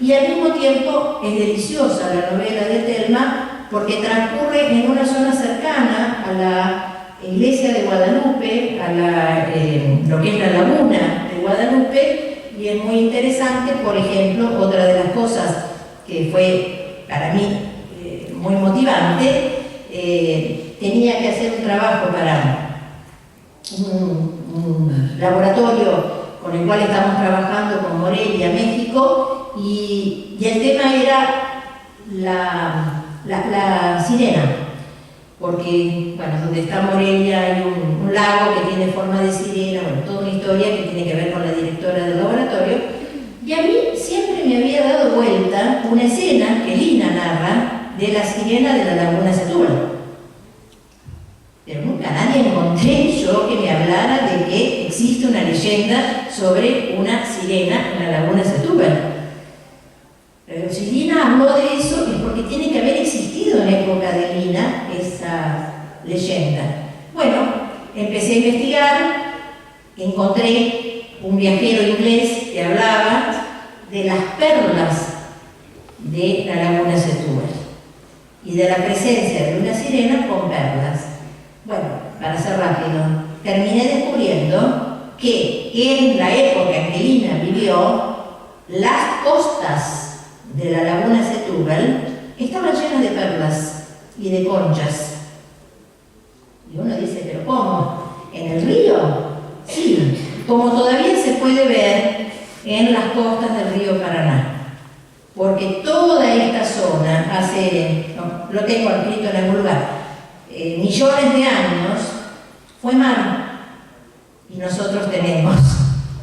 S4: y al mismo tiempo es deliciosa la novela de Telma porque transcurre en una zona cercana a la iglesia de Guadalupe, a lo que es la laguna de Guadalupe, y es muy interesante. Por ejemplo, otra de las cosas que fue para mí muy motivante, tenía que hacer un trabajo para un laboratorio con el cual estamos trabajando con Morelia, México, y el tema era la sirena, porque, bueno, donde está Morelia hay un lago que tiene forma de sirena, bueno, toda una historia que tiene que ver con la directora del laboratorio, y a mí siempre me había dado vuelta una escena que Lina narra de la sirena de la laguna Setúbal. Pero nunca nadie encontré yo que me hablara de que existe una leyenda sobre una sirena en la laguna Setúbal. Pero si Lina habló de eso es porque tiene que haber existido en época de Lina esa leyenda. Bueno, empecé a investigar, encontré un viajero inglés que hablaba de las perlas de la laguna Setúbal y de la presencia de una sirena con perlas. Bueno, para ser rápido, terminé descubriendo que en la época en que Lina vivió, las costas de la laguna Setúbal estaban llenas de perlas y de conchas. Y uno dice, ¿pero cómo? ¿En el río? Sí, como todavía se puede ver en las costas del río Paraná. Porque toda esta zona lo tengo escrito en algún lugar, millones de años fue mar, y nosotros tenemos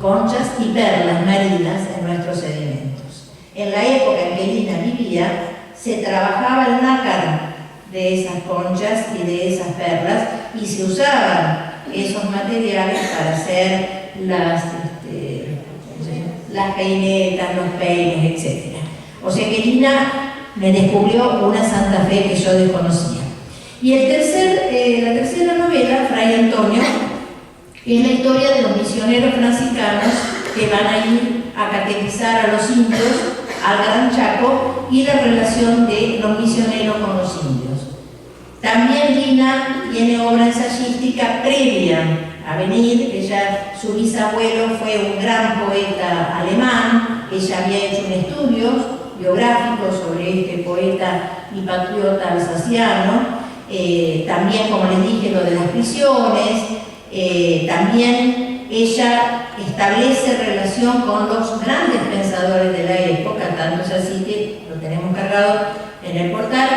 S4: conchas y perlas marinas en nuestros sedimentos. En la época en que Lina vivía, se trabajaba el nácar de esas conchas y de esas perlas, y se usaban esos materiales para hacer las peinetas, los peines, etc. O sea que Lina me descubrió una Santa Fe que yo desconocía. Y la tercera novela, Fray Antonio, es la historia de los misioneros franciscanos que van a ir a catequizar a los indios al Gran Chaco y la relación de los misioneros con los indios. También Lina tiene obra ensayística previa a venir. Su bisabuelo fue un gran poeta alemán. Ella había hecho un estudio biográfico sobre este poeta y patriota alsaciano. También, como les dije, lo de las prisiones. También ella establece relación con los grandes pensadores de la época, tanto es así que lo tenemos cargado en el portal.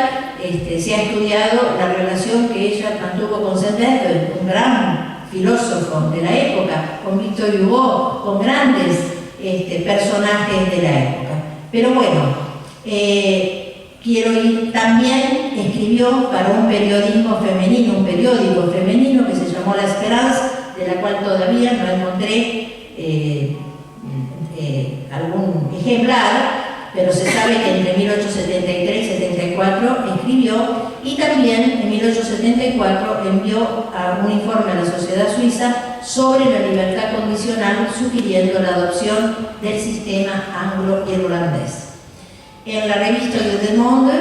S4: Se ha estudiado la relación que ella mantuvo con Saint-Beuve, un gran filósofo de la época, con Victor Hugo, con grandes personajes de la época. Pero bueno, quiero ir, también escribió para un periódico femenino que se llamó La Esperanza, de la cual todavía no encontré algún ejemplar, pero se sabe que entre 1873 y 74 escribió, y también en 1874 envió un informe a la sociedad suiza sobre la libertad condicional, sugiriendo la adopción del sistema anglo-irlandés. En la revista Le Monde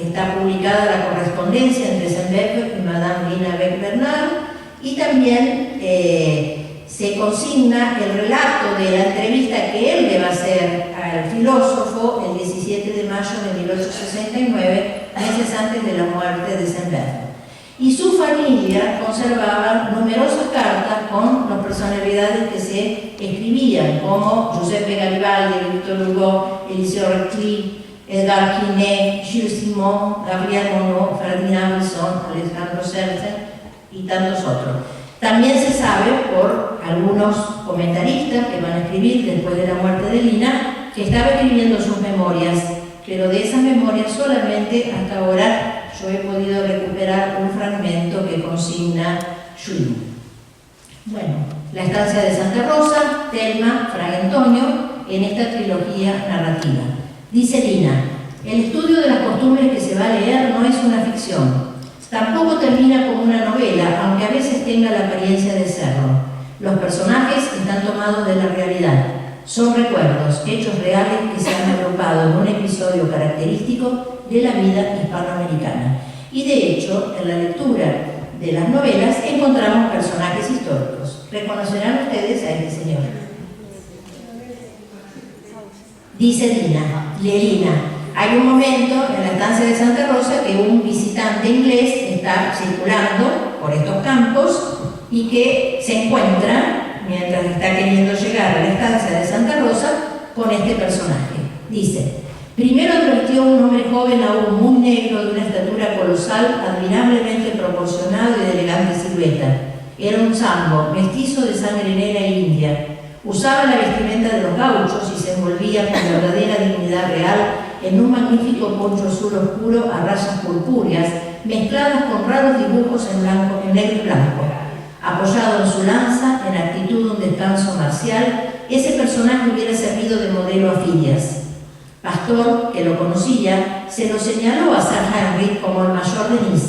S4: está publicada la correspondencia entre Saint-Beuve y Madame Lina Beck-Bernard, y también se consigna el relato de la entrevista que él le va a hacer al filósofo el 17 de mayo de 1869, meses antes de la muerte de Saint-Beuve. Y su familia conservaba numerosas cartas con las personalidades que se escribían, como Giuseppe Garibaldi, Victor Hugo, Eliseo Reclus, Edgar Quinet, Jules Simon, Gabriel Monod, Ferdinand Wilson, Alejandro Serge y tantos otros. También se sabe por algunos comentaristas que van a escribir después de la muerte de Lina, que estaba escribiendo sus memorias, pero de esas memorias solamente hasta ahora yo he podido recuperar un fragmento que consigna Jules. Bueno, la estancia de Santa Rosa, Telma, Fray Antonio, en esta trilogía narrativa. Dice Lina, el estudio de las costumbres que se va a leer no es una ficción. Tampoco termina como una novela, aunque a veces tenga la apariencia de serlo. Los personajes están tomados de la realidad. Son recuerdos, hechos reales que se han agrupado en un episodio característico de la vida hispanoamericana. Y de hecho, en la lectura de las novelas encontramos personajes históricos. ¿Reconocerán ustedes a este señor? Dice Lina, hay un momento en la estancia de Santa Rosa que un visitante inglés está circulando por estos campos y que se encuentra, mientras está queriendo llegar a la estancia de Santa Rosa, con este personaje. Dice: primero advirtió un hombre joven aún muy negro, de una estatura colosal, admirablemente proporcionado y de elegante silueta. Era un zambo, mestizo de sangre negra e india. Usaba la vestimenta de los gauchos y se envolvía con verdadera dignidad real en un magnífico poncho azul oscuro a rayas purpúreas, mezcladas con raros dibujos en negro y blanco. Apoyado en su lanza, en actitud de un descanso marcial, ese personaje hubiera servido de modelo a Phidias. Pastor, que lo conocía, se lo señaló a Sir Henry como el mayor de Nice,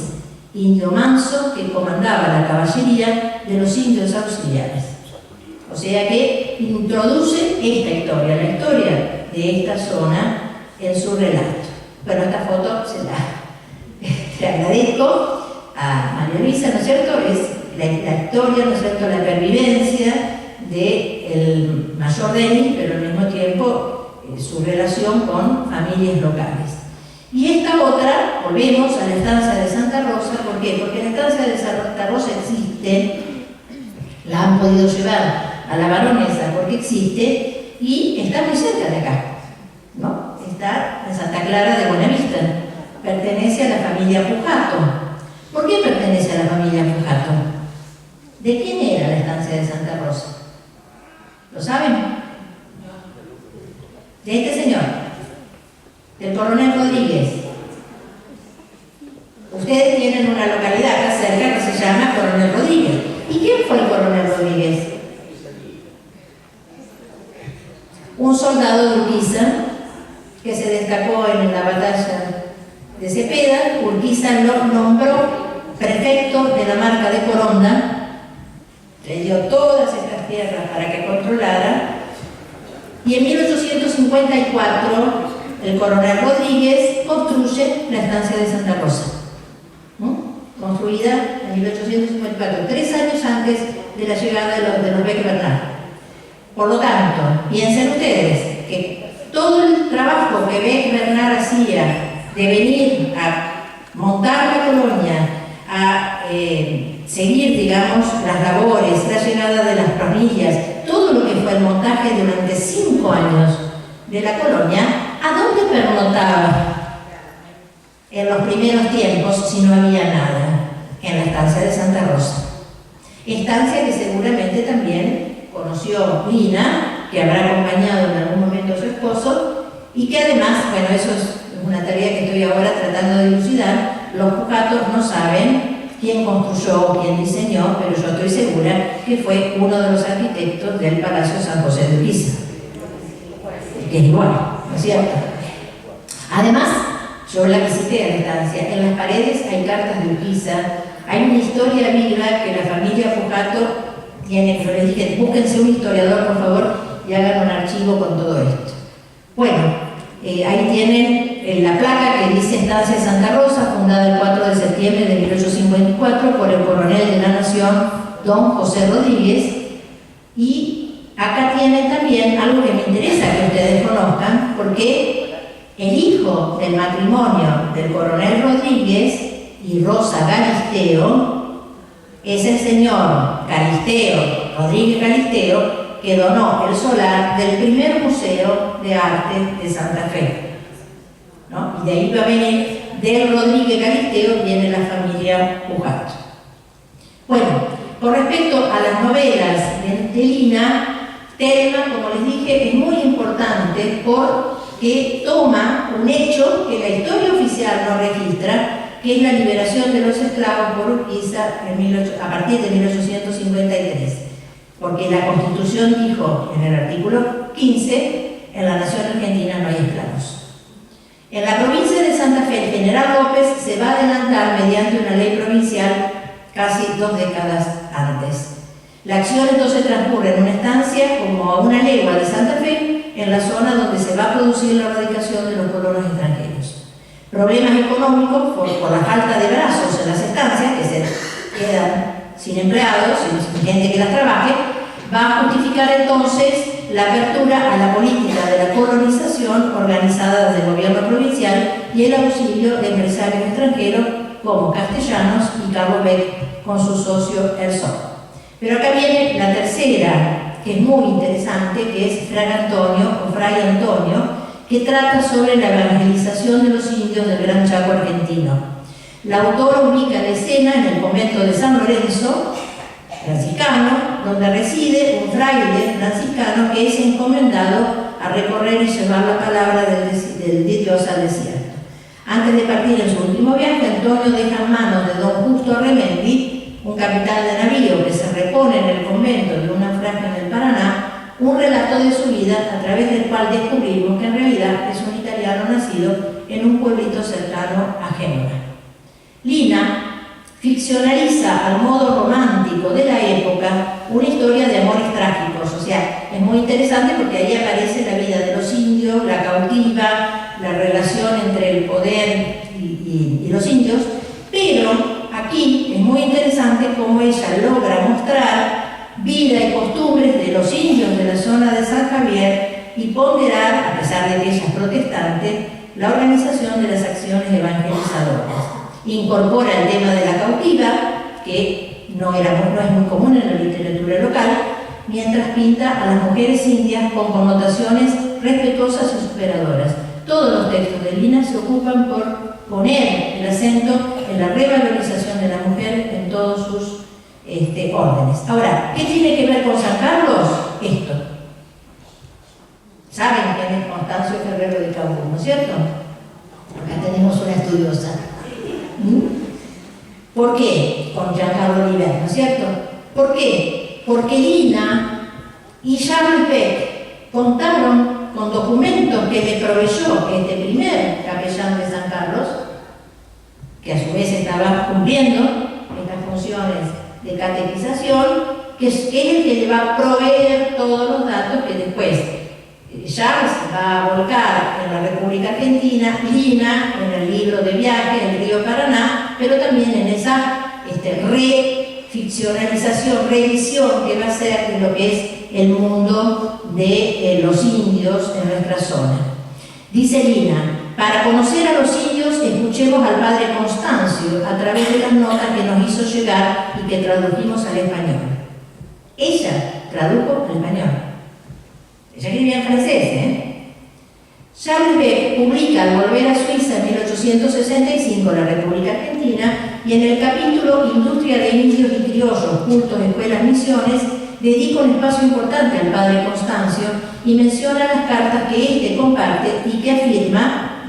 S4: indio manso que comandaba la caballería de los indios auxiliares. O sea que introduce esta historia, la historia de esta zona, en su relato. Bueno, esta foto se la agradezco a María Luisa, ¿no es cierto? Es la historia, ¿no es cierto?, la pervivencia del mayor Denis, pero al mismo tiempo su relación con familias locales. Y esta otra, volvemos a la estancia de Santa Rosa. ¿Por qué? Porque la estancia de Santa Rosa existe, la han podido llevar a la Baronesa porque existe y está muy cerca de acá, ¿no? Está en Santa Clara de Buenavista, pertenece a la familia Pujato. ¿Por qué pertenece a la familia Pujato? ¿De quién era la estancia de Santa Rosa? ¿Lo saben? De este señor, del coronel Rodríguez. Ustedes tienen una localidad acá cerca que se llama Coronel Rodríguez. ¿Y quién fue el coronel Rodríguez? Un soldado de Urquiza que se destacó en la batalla de Cepeda. Urquiza lo nombró prefecto de la marca de Coronda, le dio todas estas tierras para que controlara, y en 1854 el coronel Rodríguez construye la estancia de Santa Rosa, construida en 1854, 3 años antes de la llegada de los Beck Bernard. Por lo tanto, piensen ustedes que todo el trabajo que Beck Bernard hacía de venir a montar la colonia, a seguir, digamos, las labores, la llegada de las familias, todo lo que fue el montaje durante 5 años de la colonia, ¿a dónde pernotaba en los primeros tiempos si no había nada? En la estancia de Santa Rosa. Estancia que seguramente también conoció Lina, que habrá acompañado en algún momento a su esposo, y que además, bueno, eso es una tarea que estoy ahora tratando de dilucidar, los Pujatos no saben quién construyó o quién diseñó, pero yo estoy segura que fue uno de los arquitectos del Palacio San José de Urquiza, que es igual, ¿no es cierto? Además, yo la visité a la estancia, en las paredes hay cartas de Urquiza, hay una historia viva que la familia Pujato tiene, que yo les dije, búsquense un historiador, por favor, y hagan un archivo con todo esto. Bueno, ahí tienen la placa que dice Estancia Santa Rosa, fundada el 4 de septiembre de 1854 por el coronel de la Nación, don José Rodríguez. Y acá tienen también algo que me interesa que ustedes conozcan, porque el hijo del matrimonio del coronel Rodríguez y Rosa Galisteo es el señor Galisteo, Rodríguez Galisteo, que donó el solar del primer Museo de Arte de Santa Fe, ¿no? Y de ahí va a venir, del Rodríguez Galisteo viene la familia Pujato. Bueno, con respecto a las novelas de Lina, Telma, como les dije, es muy importante porque toma un hecho que la historia oficial no registra, que es la liberación de los esclavos por Urquiza a partir de 1853. Porque la Constitución dijo en el artículo 15, en la Nación Argentina no hay esclavos. En la provincia de Santa Fe, el general López se va a adelantar mediante una ley provincial casi 2 décadas antes. La acción entonces transcurre en una estancia como a una legua de Santa Fe, en la zona donde se va a producir la erradicación de los colonos extranjeros. Problemas económicos por la falta de brazos en las estancias, que se quedan sin empleados, sin gente que las trabaje, va a justificar entonces la apertura a la política de la colonización organizada desde el gobierno provincial y el auxilio de empresarios extranjeros como Castellanos y Carlos Beck con su socio Herzog. Pero acá viene la tercera, que es muy interesante, que es Fray Antonio, que trata sobre la evangelización de los indios del Gran Chaco argentino. La autora ubica la escena en el convento de San Lorenzo, franciscano, donde reside un fraile franciscano que es encomendado a recorrer y llevar la palabra de Dios al desierto. Antes de partir en su último viaje, Antonio deja en manos de don Justo Remendi, un capitán de navío que se repone en el convento de un naufragio en el Paraná, un relato de su vida a través del cual descubrimos que en realidad es un italiano nacido en un pueblito cercano a Génova. Lina ficcionaliza al modo romántico de la época una historia de amores trágicos. O sea, es muy interesante porque ahí aparece la vida de los indios, la cautiva, la relación entre el poder y los indios, pero aquí es muy interesante cómo ella logra mostrar vida y costumbres de los indios de la zona de San Javier y ponderar, a pesar de que ella es protestante, la organización de las acciones evangelizadoras. Incorpora el tema de la cautiva, que no es muy común en la literatura local, mientras pinta a las mujeres indias con connotaciones respetuosas y superadoras. Todos los textos de Lina se ocupan por poner el acento en la revalorización de la mujer en todos sus órdenes. Ahora, ¿qué tiene que ver con San Carlos? Esto. ¿Saben quién es Constancio Ferrero de Cabú, no es cierto? Acá tenemos una estudiosa. ¿Por qué? Con Giancarlo Oliver, ¿no es cierto? ¿Por qué? Porque Lina y Charles Beck contaron con documentos que le proveyó este primer capellán de San Carlos, que a su vez estaba cumpliendo estas funciones de catequización, que es el que le va a proveer todos los datos que después Charles va a volcar en la República Argentina, Lina en el libro de viaje, El río Paraná, pero también en esa reficcionalización, revisión que va a hacer de lo que es el mundo de los indios en nuestra zona. Dice Lina: para conocer a los indios escuchemos al padre Constancio a través de las notas que nos hizo llegar y que tradujimos al español. Ella tradujo al español. Ella escribía en francés, Charles Beck publica al volver a Suiza en 1865 la República Argentina y en el capítulo Industria de Indios y Criollos, Cultos, Escuelas, Misiones, dedica un espacio importante al padre Constancio y menciona las cartas que éste comparte y que afirma,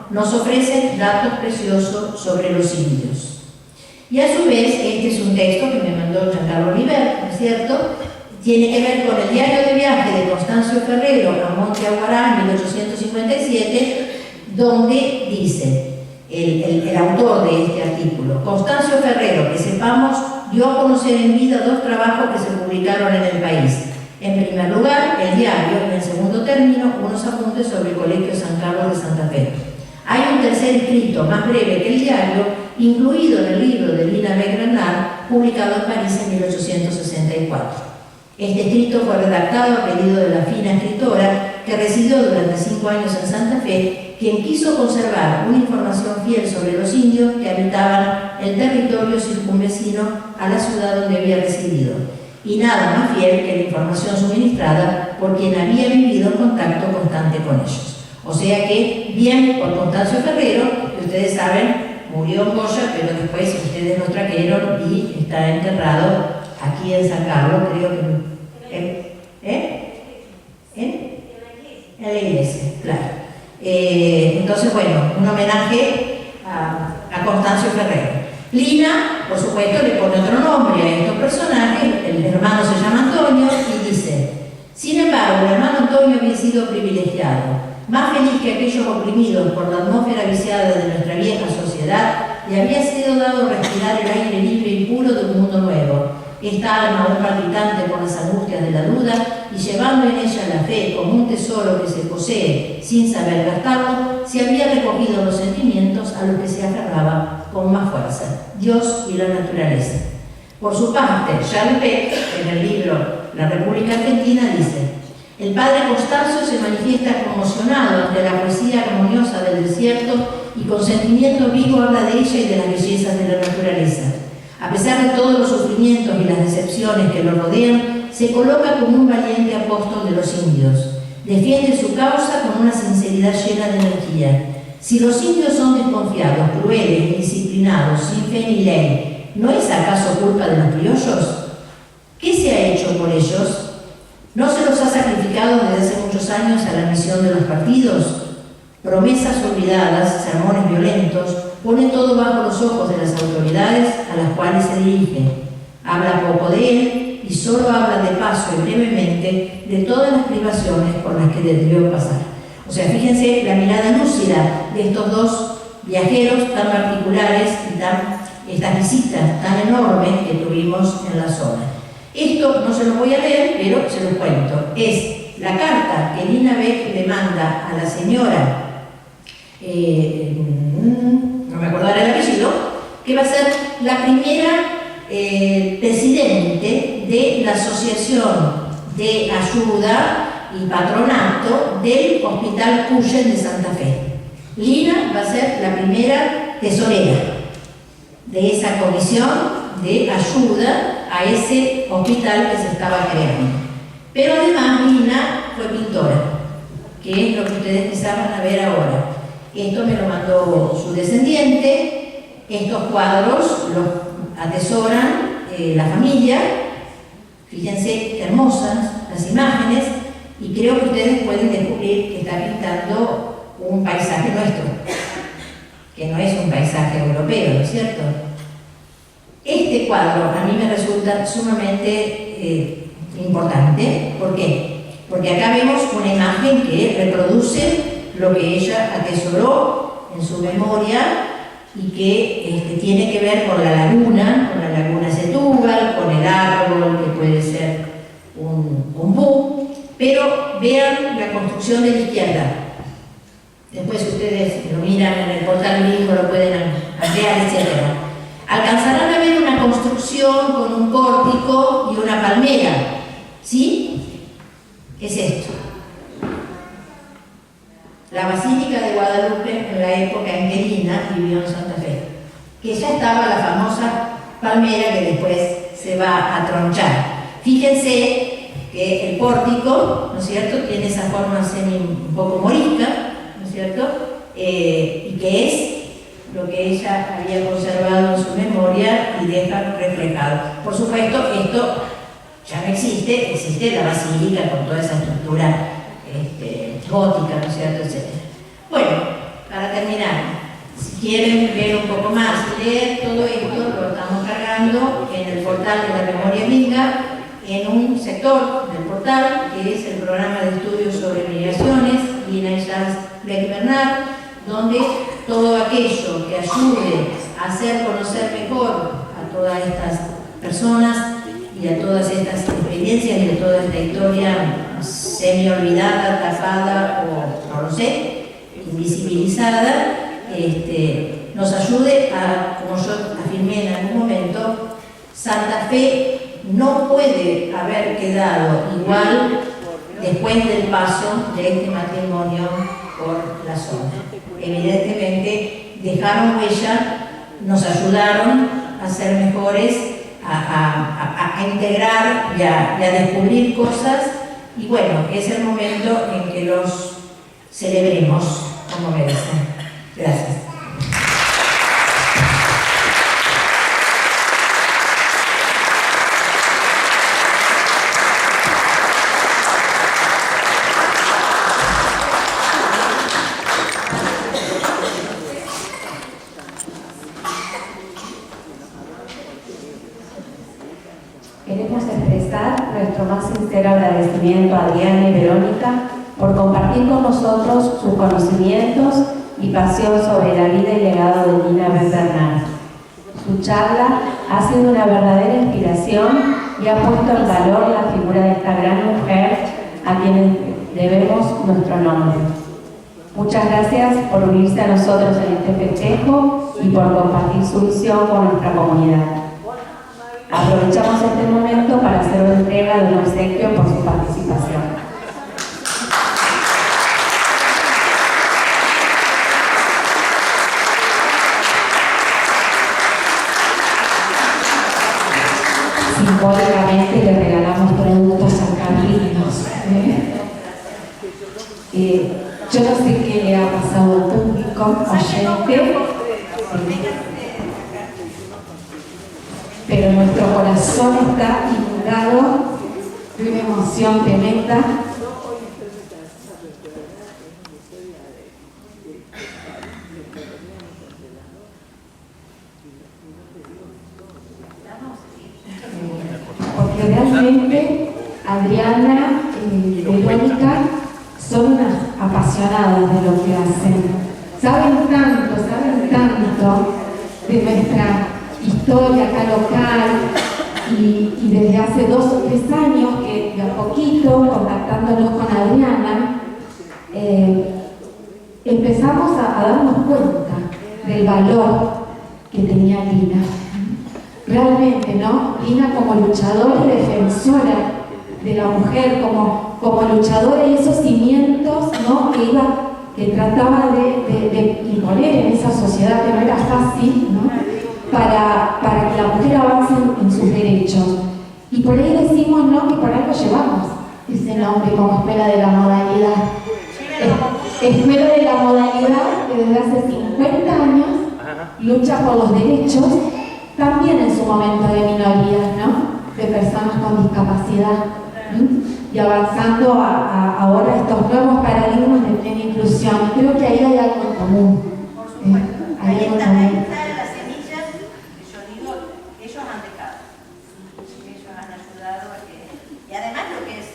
S4: nos ofrecen datos preciosos sobre los indios. Y a su vez, este es un texto que me mandó Giancarlo Oliver, ¿no es cierto? Tiene que ver con el diario de viaje de Constancio Ferrero a Monte Aguará en 1857, donde dice el autor de este artículo: Constancio Ferrero, que sepamos, dio a conocer en vida dos trabajos que se publicaron en el país. En primer lugar, el diario, y en segundo término, unos apuntes sobre el Colegio San Carlos de Santa Fe. Hay un tercer escrito, más breve que el diario, incluido en el libro de Lina Beck-Bernard, publicado en París en 1864. Este escrito fue redactado a pedido de la fina escritora que residió durante 5 años en Santa Fe, quien quiso conservar una información fiel sobre los indios que habitaban el territorio circunvecino a la ciudad donde había residido, y nada más fiel que la información suministrada por quien había vivido en contacto constante con ellos. O sea que, bien por Constancio Ferrero, que ustedes saben, murió en Goya, pero después ustedes lo trajeron y está enterrado aquí en San Carlos, creo que en la iglesia, claro. Entonces, bueno, un homenaje a Constancio Ferrero. Lina, por supuesto, le pone otro nombre a estos personajes. El hermano se llama Antonio y dice: sin embargo, el hermano Antonio había sido privilegiado, más feliz que aquellos oprimidos por la atmósfera viciada de nuestra vieja sociedad, le había sido dado respirar el aire libre y puro de un mundo nuevo. Esta alma, aún palpitante por las angustias de la duda y llevando en ella la fe como un tesoro que se posee sin saber gastarlo, se había recogido los sentimientos a los que se aferraba con más fuerza: Dios y la naturaleza. Por su parte, Charles Beck, en el libro La República Argentina, dice: El padre Constancio se manifiesta conmocionado ante la poesía armoniosa del desierto y con sentimiento vivo habla de ella y de las bellezas de la naturaleza. A pesar de todos los sufrimientos y las decepciones que lo rodean, se coloca como un valiente apóstol de los indios. Defiende su causa con una sinceridad llena de energía. Si los indios son desconfiados, crueles, indisciplinados, sin fe ni ley, ¿no es acaso culpa de los criollos? ¿Qué se ha hecho por ellos? ¿No se los ha sacrificado desde hace muchos años a la misión de los partidos? Promesas olvidadas, sermones violentos, pone todo bajo los ojos de las autoridades a las cuales se dirige. Habla poco de él y solo habla de paso y brevemente de todas las privaciones por las que debió pasar. O sea, fíjense la mirada lúcida de estos dos viajeros tan particulares y estas visitas tan enormes que tuvimos en la zona. Esto no se lo voy a leer, pero se lo cuento. Es la carta que Lina Beck le manda a la señora, no me acordaré el apellido, que va a ser la primera presidente de la Asociación de Ayuda y Patronato del Hospital Cuyen de Santa Fe. Lina va a ser la primera tesorera de esa comisión de ayuda a ese hospital que se estaba creando. Pero además Lina fue pintora, que es lo que ustedes empezaban a ver ahora. Esto me lo mandó su descendiente. Estos cuadros los atesoran la familia. Fíjense qué hermosas las imágenes, y creo que ustedes pueden descubrir que está pintando un paisaje nuestro, que no es un paisaje europeo, ¿no es cierto? Este cuadro a mí me resulta sumamente importante. ¿Por qué? Porque acá vemos una imagen que reproduce lo que ella atesoró en su memoria y que tiene que ver con la laguna Setúbal, con el árbol que puede ser un bú. Pero vean la construcción de la izquierda. Después ustedes lo miran en el portal mismo, lo pueden ampliar, etc. Alcanzarán a ver una construcción con un pórtico y una palmera. ¿Sí? ¿Qué es esto? La Basílica de Guadalupe en la época en que Lina vivió en Santa Fe. Que ya estaba la famosa palmera que después se va a tronchar. Fíjense que el pórtico, ¿no es cierto?, tiene esa forma un poco morisca, ¿no es cierto?, y que es lo que ella había conservado en su memoria y deja reflejado. Por supuesto, esto ya no existe, existe la basílica con toda esa estructura gótica, ¿no es cierto?, etc. Bueno, para terminar, si quieren ver un poco más y leer todo esto, lo estamos cargando en el portal de la memoria gringa, en un sector del portal que es el programa de estudios sobre migraciones, Lina y Charles Beck-Bernard, donde todo aquello que ayude a hacer conocer mejor a todas estas personas y a todas estas experiencias y a toda esta historia semi-olvidada, tapada o, no lo sé, invisibilizada, nos ayude a, como yo afirmé en algún momento, Santa Fe no puede haber quedado igual después del paso de este matrimonio por la zona. Evidentemente dejaron huella, nos ayudaron a ser mejores, a integrar y a descubrir cosas, y bueno, es el momento en que los celebremos como merecen. Gracias.
S1: Queremos expresar nuestro más sincero agradecimiento a Adriana y Verónica por compartir con nosotros sus conocimientos y pasión sobre la vida y legado de Lina Beck-Bernard. Su charla ha sido una verdadera inspiración y ha puesto en valor la figura de esta gran mujer a quien debemos nuestro nombre. Muchas gracias por unirse a nosotros en este festejo y por compartir su visión con nuestra comunidad. Aprovechamos este momento para hacer una entrega de un obsequio por su participación. Yo no sé qué le ha pasado al público oyente, pero nuestro corazón está inundado de una emoción tremenda. Porque realmente Adriana y Verónica son unas apasionadas de lo que hacen. Saben tanto de nuestra historia acá local y desde hace 2 o 3 años que de a poquito, contactándonos con Adriana, empezamos a darnos cuenta del valor que tenía Lina. Realmente, ¿no? Lina como luchadora y defensora de la mujer, como luchadora y esos cimientos, ¿no? que trataba de imponer en esa sociedad que no era fácil, ¿no? Para que la mujer avance en sus derechos. Y por ahí decimos, ¿no?, que por algo llevamos ese nombre como Escuela de la Modalidad. Escuela de la Modalidad que desde hace 50 años lucha por los derechos, también en su momento de minorías, ¿no?, de personas con discapacidad, y avanzando ahora estos nuevos paradigmas de plena inclusión. Y creo que ahí hay algo en común.
S6: Ahí están las semillas que yo digo, ellos han dejado. Ellos han ayudado y además lo que es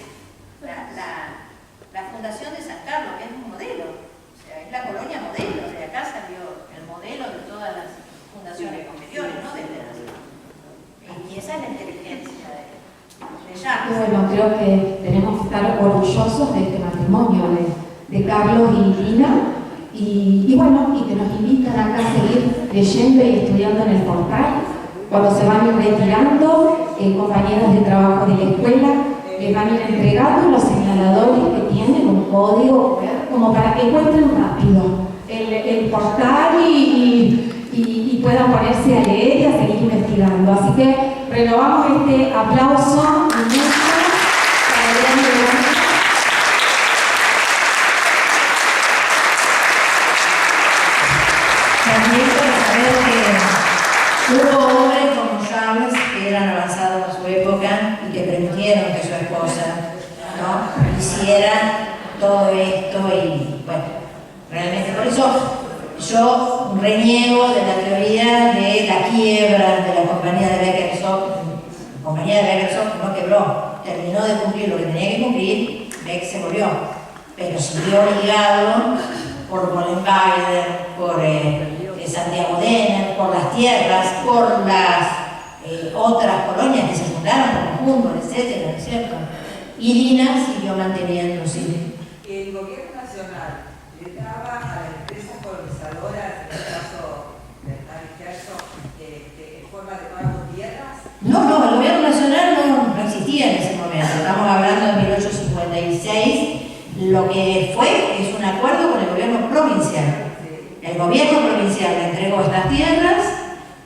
S6: la Fundación de San Carlos, que es un modelo, o sea, es la colonia modelo, de acá salió el modelo de todas las fundaciones competidores, ¿no? Y esa es la inteligencia de ella.
S1: Bueno, creo que tenemos que estar orgullosos de este matrimonio de Carlos y Lina, y bueno, y que nos invitan acá a seguir leyendo y estudiando en el portal. Cuando se van a ir retirando, compañeros de trabajo de la escuela les van a ir entregando los señaladores que tienen, un código, como para que encuentren rápido el portal y puedan ponerse a leer y a seguir investigando. Así que renovamos este aplauso inmenso para Adriana y Verónica.
S4: También para saber que hubo hombres como Chávez que eran avanzados a su época y que permitieron que su esposa, ¿no?, hiciera todo esto y bueno, realmente por eso yo reniego de la teoría de la quiebra de la compañía de Becker-Sock. La compañía de Becker-Sock no quebró, terminó de cumplir lo que tenía que cumplir, Beck se murió, pero siguió obligado por Mollenweider, por Santiago Denner, por las tierras, por las otras colonias que se fundaron como Humboldt, etcétera, ¿cierto? Y Lina siguió manteniéndose.
S7: El gobierno nacional le daba a la empresa colonizadora, en el caso de Becker-Sock, en forma de pago de tierras.
S4: No, el gobierno nacional no existía en ese momento. Estamos hablando de 1856. Lo que fue es un acuerdo con el gobierno provincial. El gobierno provincial le entregó estas tierras,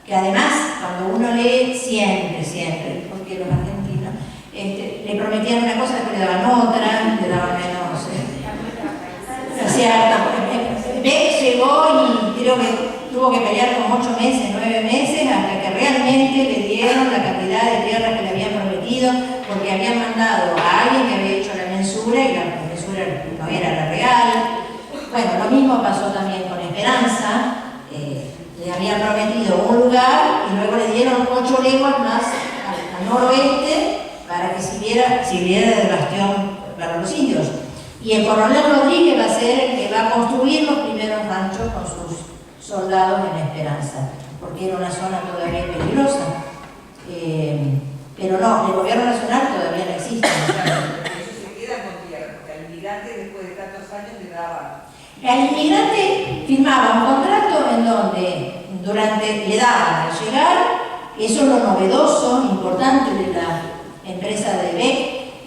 S4: que además, cuando uno lee siempre, porque los argentinos le prometían una cosa, después le daban otra, le daban menos. O sea, Beck llegó y creo que tuvo que pelear como 8 meses, 9 meses, hasta que realmente le dieron la cantidad de tierras que le habían prometido, porque habían mandado a alguien que había hecho la mensura y la mensura no era la real. Bueno, lo mismo pasó también con Esperanza. Le habían prometido un lugar y luego le dieron 8 leguas más al noroeste para que sirviera de bastión para los indios. Y el coronel Rodríguez va a ser el que va a construir los primeros ranchos con sus soldados en Esperanza, porque era una zona todavía peligrosa. Pero no, el gobierno nacional todavía no existe.
S7: Eso se queda con tierra, porque al inmigrante después de tantos años le daban.
S4: Al inmigrante firmaba un contrato en donde le daban al llegar, eso es lo novedoso, importante de la empresa de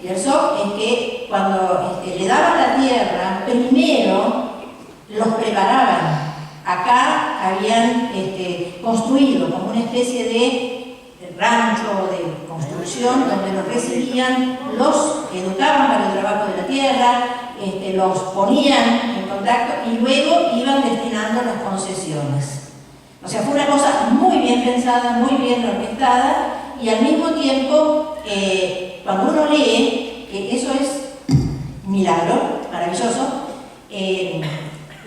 S4: Becker-Sock, es que cuando le daban la tierra, primero los preparaban. Acá habían construido como una especie de
S6: rancho de construcción donde los recibían, los educaban para el trabajo de la tierra, los ponían en contacto y luego iban destinando las concesiones. O sea, fue una cosa muy bien pensada, muy bien orquestada, y al mismo tiempo, cuando uno lee, que eso es milagro, maravilloso,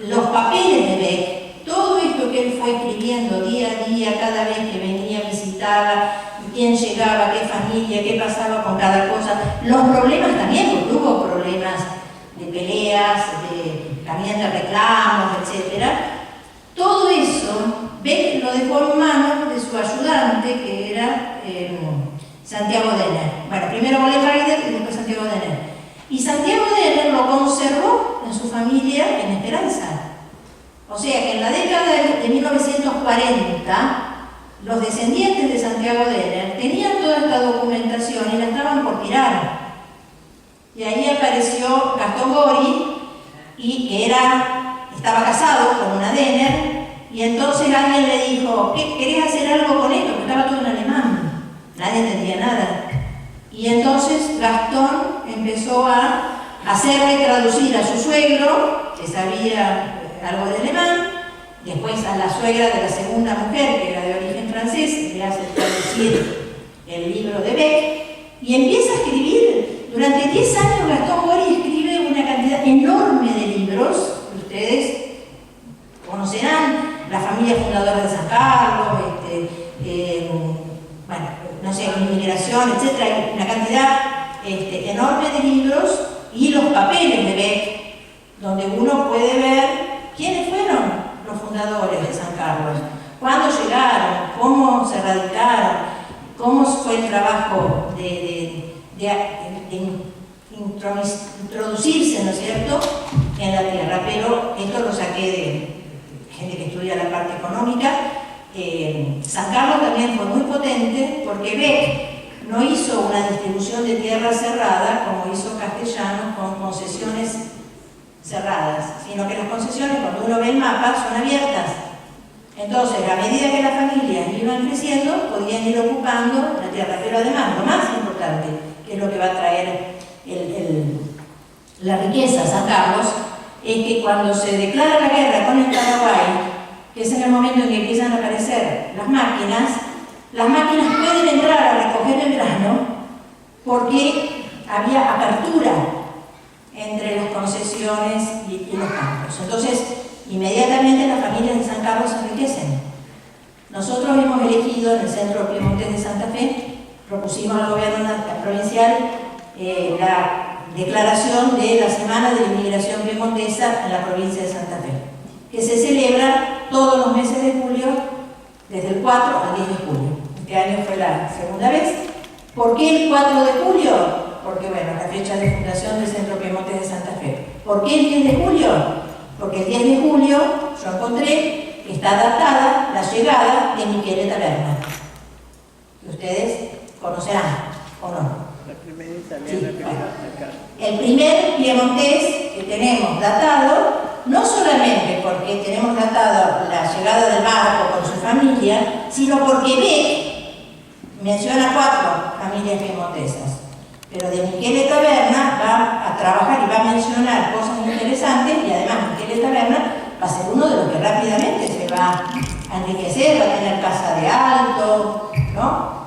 S6: los papeles de Beck, todo esto que él fue escribiendo día a día, cada vez que venía, visitaba, quién llegaba, qué familia, qué pasaba con cada cosa, los problemas también, porque hubo problemas de peleas, también de reclamos, etc. Todo eso, Beck lo dejó en manos de su ayudante, que era Santiago Denner. Bueno, primero Gollenreider y después Santiago Denner. Y Santiago Denner lo conservó en su familia en Esperanza. O sea que en la década de 1940, los descendientes de Santiago Denner tenían toda esta documentación y la estaban por tirar. Y ahí apareció Gastón Gori, y que estaba casado con una Denner, y entonces alguien le dijo, ¿qué, querés hacer algo con esto? Porque estaba todo en alemán, nadie entendía nada. Y entonces Gastón empezó a hacerle traducir a su suegro, que sabía algo de alemán, después a la suegra de la segunda mujer, que era de origen francés, le hace traducir el libro de Beck, y empieza a escribir. Durante 10 años Gastón Gori escribe una cantidad enorme de libros, que ustedes conocerán, la familia fundadora de San Carlos, bueno, no sé, inmigración, etc. Hay una cantidad enorme de libros y los papeles de Beck, donde uno puede ver quiénes fueron los fundadores de San Carlos, cuándo llegaron, cómo se radicaron, cómo fue el trabajo de introducirse, ¿no es cierto?, en la tierra. Pero esto lo saqué de gente que estudia la parte económica. San Carlos también fue muy potente porque Beck no hizo una distribución de tierra cerrada como hizo Castellano con concesiones cerradas, sino que las concesiones, cuando uno ve el mapa, son abiertas. Entonces, a medida que las familias iban creciendo, podían ir ocupando la tierra. Pero además, lo más importante, que es lo que va a traer la riqueza a San Carlos, es que cuando se declara la guerra con el Paraguay, que es en el momento en que empiezan a aparecer las máquinas pueden entrar a recoger el grano porque había apertura entre las concesiones y los campos. Entonces, inmediatamente las familias de San Carlos se enriquecen. Nosotros hemos elegido en el Centro Piemontés de Santa Fe, propusimos al gobierno provincial la declaración de la Semana de la Inmigración Piemontesa en la provincia de Santa Fe, que se celebra todos los meses de julio, desde el 4 al 10 de julio. Este año fue la segunda vez. ¿Por qué el 4 de julio? Porque, bueno, la fecha de fundación del Centro Piemontés de Santa Fe. ¿Por qué el 10 de julio? Porque el 10 de julio, yo encontré, está datada la llegada de Michele Taverna, que ustedes conocerán, ¿o no? Sí, el primer piemontés que tenemos datado, no solamente porque tenemos datado la llegada del barco con su familia, sino porque Beck menciona 4 familias piemontesas. Pero de Michele Taverna va a trabajar y va a mencionar cosas interesantes, y además Michele Taverna va a ser uno de los que rápidamente se va a enriquecer, va a tener casa de alto, ¿no?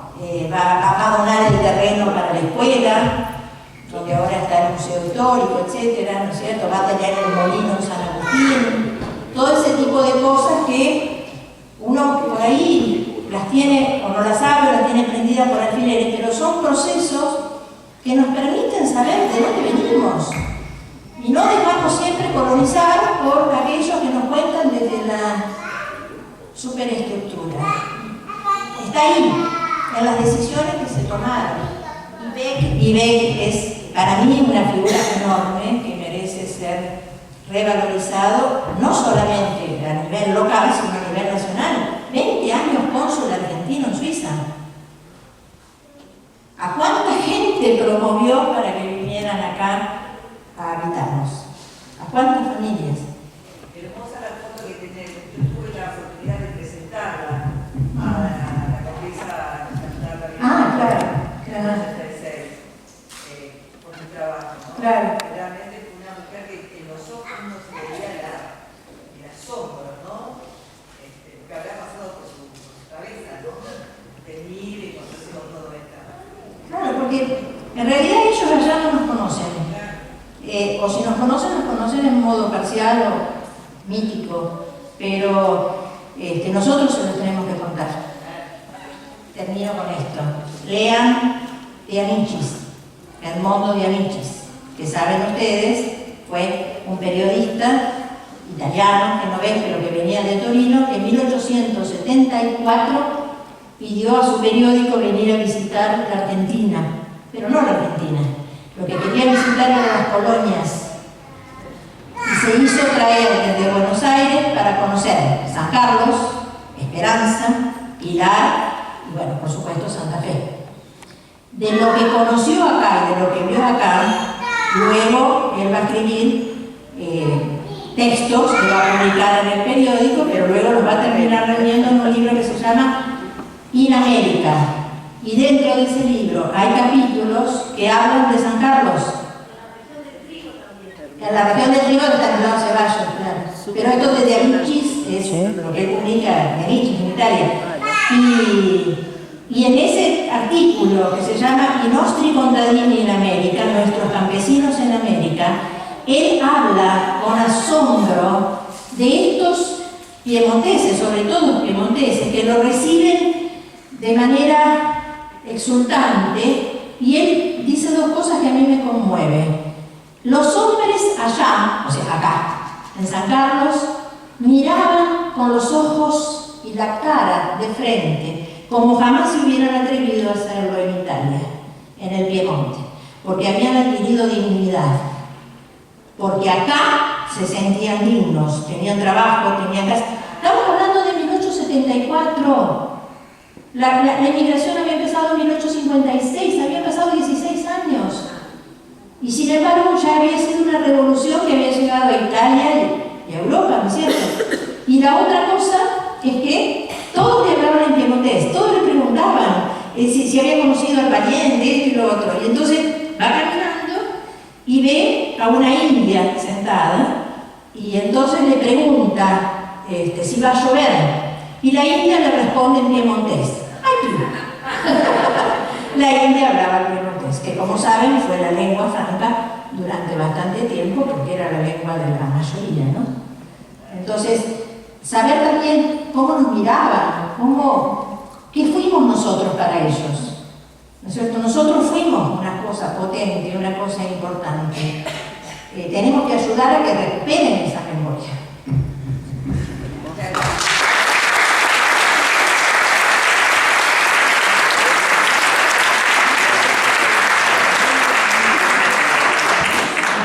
S6: Va a donar el terreno para la escuela, donde ahora está el museo histórico, etcétera, ¿no es cierto? Va a tener el molino en San Agustín, todo ese tipo de cosas que uno por ahí las tiene, o no las sabe, o las tiene prendidas por alfileres, pero son procesos que nos permiten saber de dónde venimos y no dejarnos siempre colonizar por aquellos que nos cuentan desde la superestructura. Está ahí, en las decisiones que se tomaron. Y Beck es para mí una figura enorme que merece ser revalorizado, no solamente a nivel local, sino a nivel nacional. 20 años cónsul argentino en Suiza. ¿A cuánta gente promovió para que vinieran acá a habitarnos? ¿A cuántas familias?
S7: Hermosa la foto que tenés. Yo tuve la oportunidad de presentarla a la Condesa Capital
S4: nos conocen en modo parcial o mítico, pero nosotros se los tenemos que contar. Termino con esto. Lean De Amicis, Edmondo De Amicis, que saben ustedes, fue un periodista italiano, genovés, pero que venía de Torino, que en 1874 pidió a su periódico venir a visitar la Argentina, pero no la Argentina, lo que quería visitar eran las colonias. Y se hizo traer desde Buenos Aires para conocer San Carlos, Esperanza, Pilar y, bueno, por supuesto, Santa Fe. De lo que conoció acá y de lo que vio acá, luego él va a escribir textos que va a publicar en el periódico, pero luego los va a terminar reuniendo en un libro que se llama In America. Y dentro de ese libro hay capítulos que hablan de San Carlos. En la región del Trigo está en el lado Ceballos, claro. Pero esto de Amicis es lo que publica De Amicis en Italia. Y en ese artículo que se llama I nostri contadini in America, nuestros campesinos en América, él habla con asombro de estos piemonteses, sobre todo piemonteses, que lo reciben de manera exultante, y él dice dos cosas que a mí me conmueven. Los hombres allá, o sea, acá, en San Carlos, miraban con los ojos y la cara de frente, como jamás se hubieran atrevido a hacerlo en Italia, en el Piemonte, porque habían adquirido dignidad, porque acá se sentían dignos, tenían trabajo, tenían casa. Estamos hablando de 1874, la inmigración había empezado en 1856, había pasado 16 años, y sin embargo ya había sido una revolución que había llegado a Italia y a Europa, ¿no es cierto? Y la otra cosa es que todos le hablaban en piemontés, todos le preguntaban si había conocido al pariente, esto y lo otro. Y entonces va caminando y ve a una india sentada, y entonces le pregunta si va a llover. Y la india le responde en piemontés. ¡Ay, tú! La india hablaba piemontés, que como saben fue la lengua franca durante bastante tiempo, porque era la lengua de la mayoría, ¿no? Entonces, saber también cómo nos miraban, qué fuimos nosotros para ellos, ¿no es cierto? Nosotros fuimos una cosa potente, una cosa importante. Tenemos que ayudar a que recuperen esa memoria.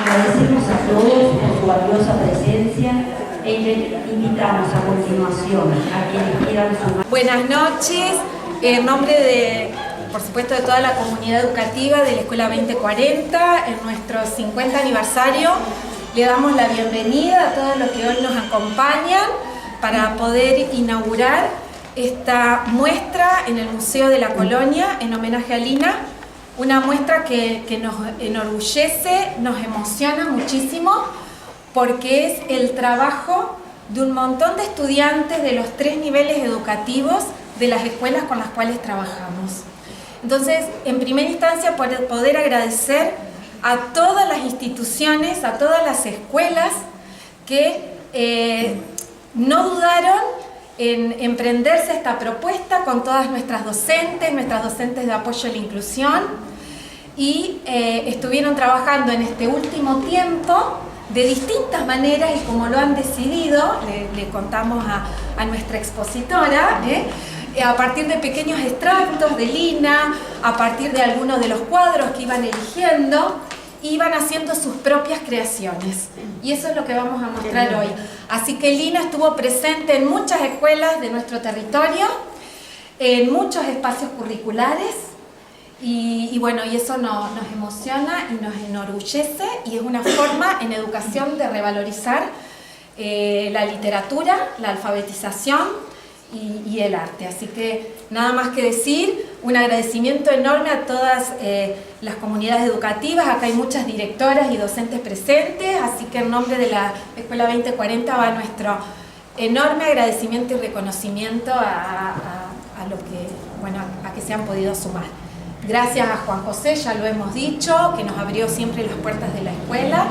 S2: Agradecemos a todos por su valiosa presencia e invitamos a continuación a quienes quieran sumar.
S8: Buenas noches, en nombre de, por supuesto, de toda la comunidad educativa de la Escuela 2040, en nuestro 50 aniversario, le damos la bienvenida a todos los que hoy nos acompañan para poder inaugurar esta muestra en el Museo de la Colonia en homenaje a Lina. Una muestra que nos enorgullece, nos emociona muchísimo, porque es el trabajo de un montón de estudiantes de los 3 niveles educativos de las escuelas con las cuales trabajamos. Entonces, en primera instancia, poder agradecer a todas las instituciones, a todas las escuelas que no dudaron en emprenderse esta propuesta con todas nuestras docentes de apoyo a la inclusión, y estuvieron trabajando en este último tiempo de distintas maneras, y como lo han decidido, le contamos a nuestra expositora, a partir de pequeños extractos de Lina, a partir de algunos de los cuadros que iban eligiendo, iban haciendo sus propias creaciones. Y eso es lo que vamos a mostrar hoy. Así que Lina estuvo presente en muchas escuelas de nuestro territorio, en muchos espacios curriculares, y bueno, y eso nos emociona y nos enorgullece, y es una forma en educación de revalorizar la literatura, la alfabetización y el arte. Así que nada más que decir, un agradecimiento enorme a todas las comunidades educativas. Acá hay muchas directoras y docentes presentes, así que en nombre de la Escuela 2040 va nuestro enorme agradecimiento y reconocimiento a lo que, bueno, a que se han podido sumar. Gracias a Juan José, ya lo hemos dicho, que nos abrió siempre las puertas de la escuela.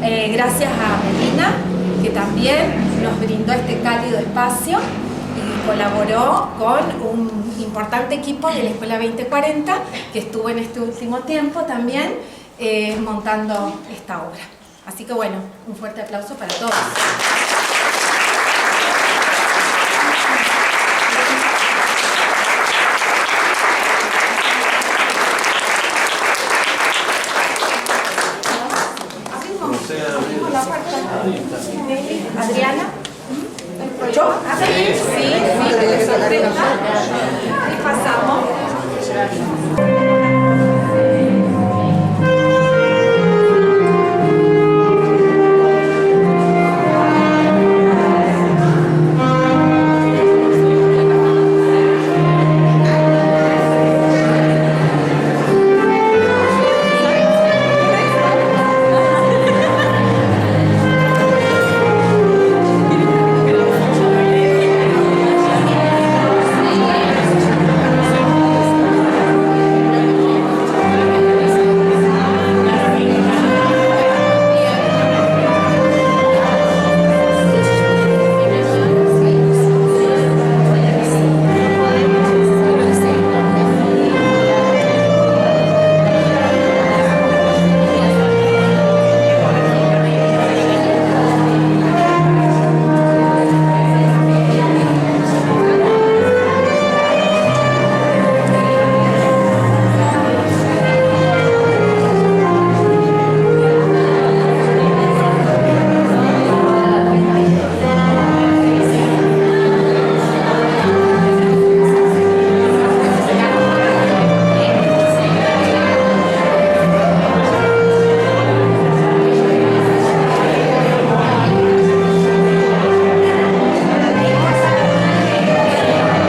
S8: Gracias a Melina, que también nos brindó este cálido espacio y colaboró con un importante equipo de la Escuela 2040 que estuvo en este último tiempo también montando esta obra. Así que bueno, un fuerte aplauso para todos. Abrimos la puerta. Adriana. ¿Yo? Sí, sí, sorpresa. Y pasamos.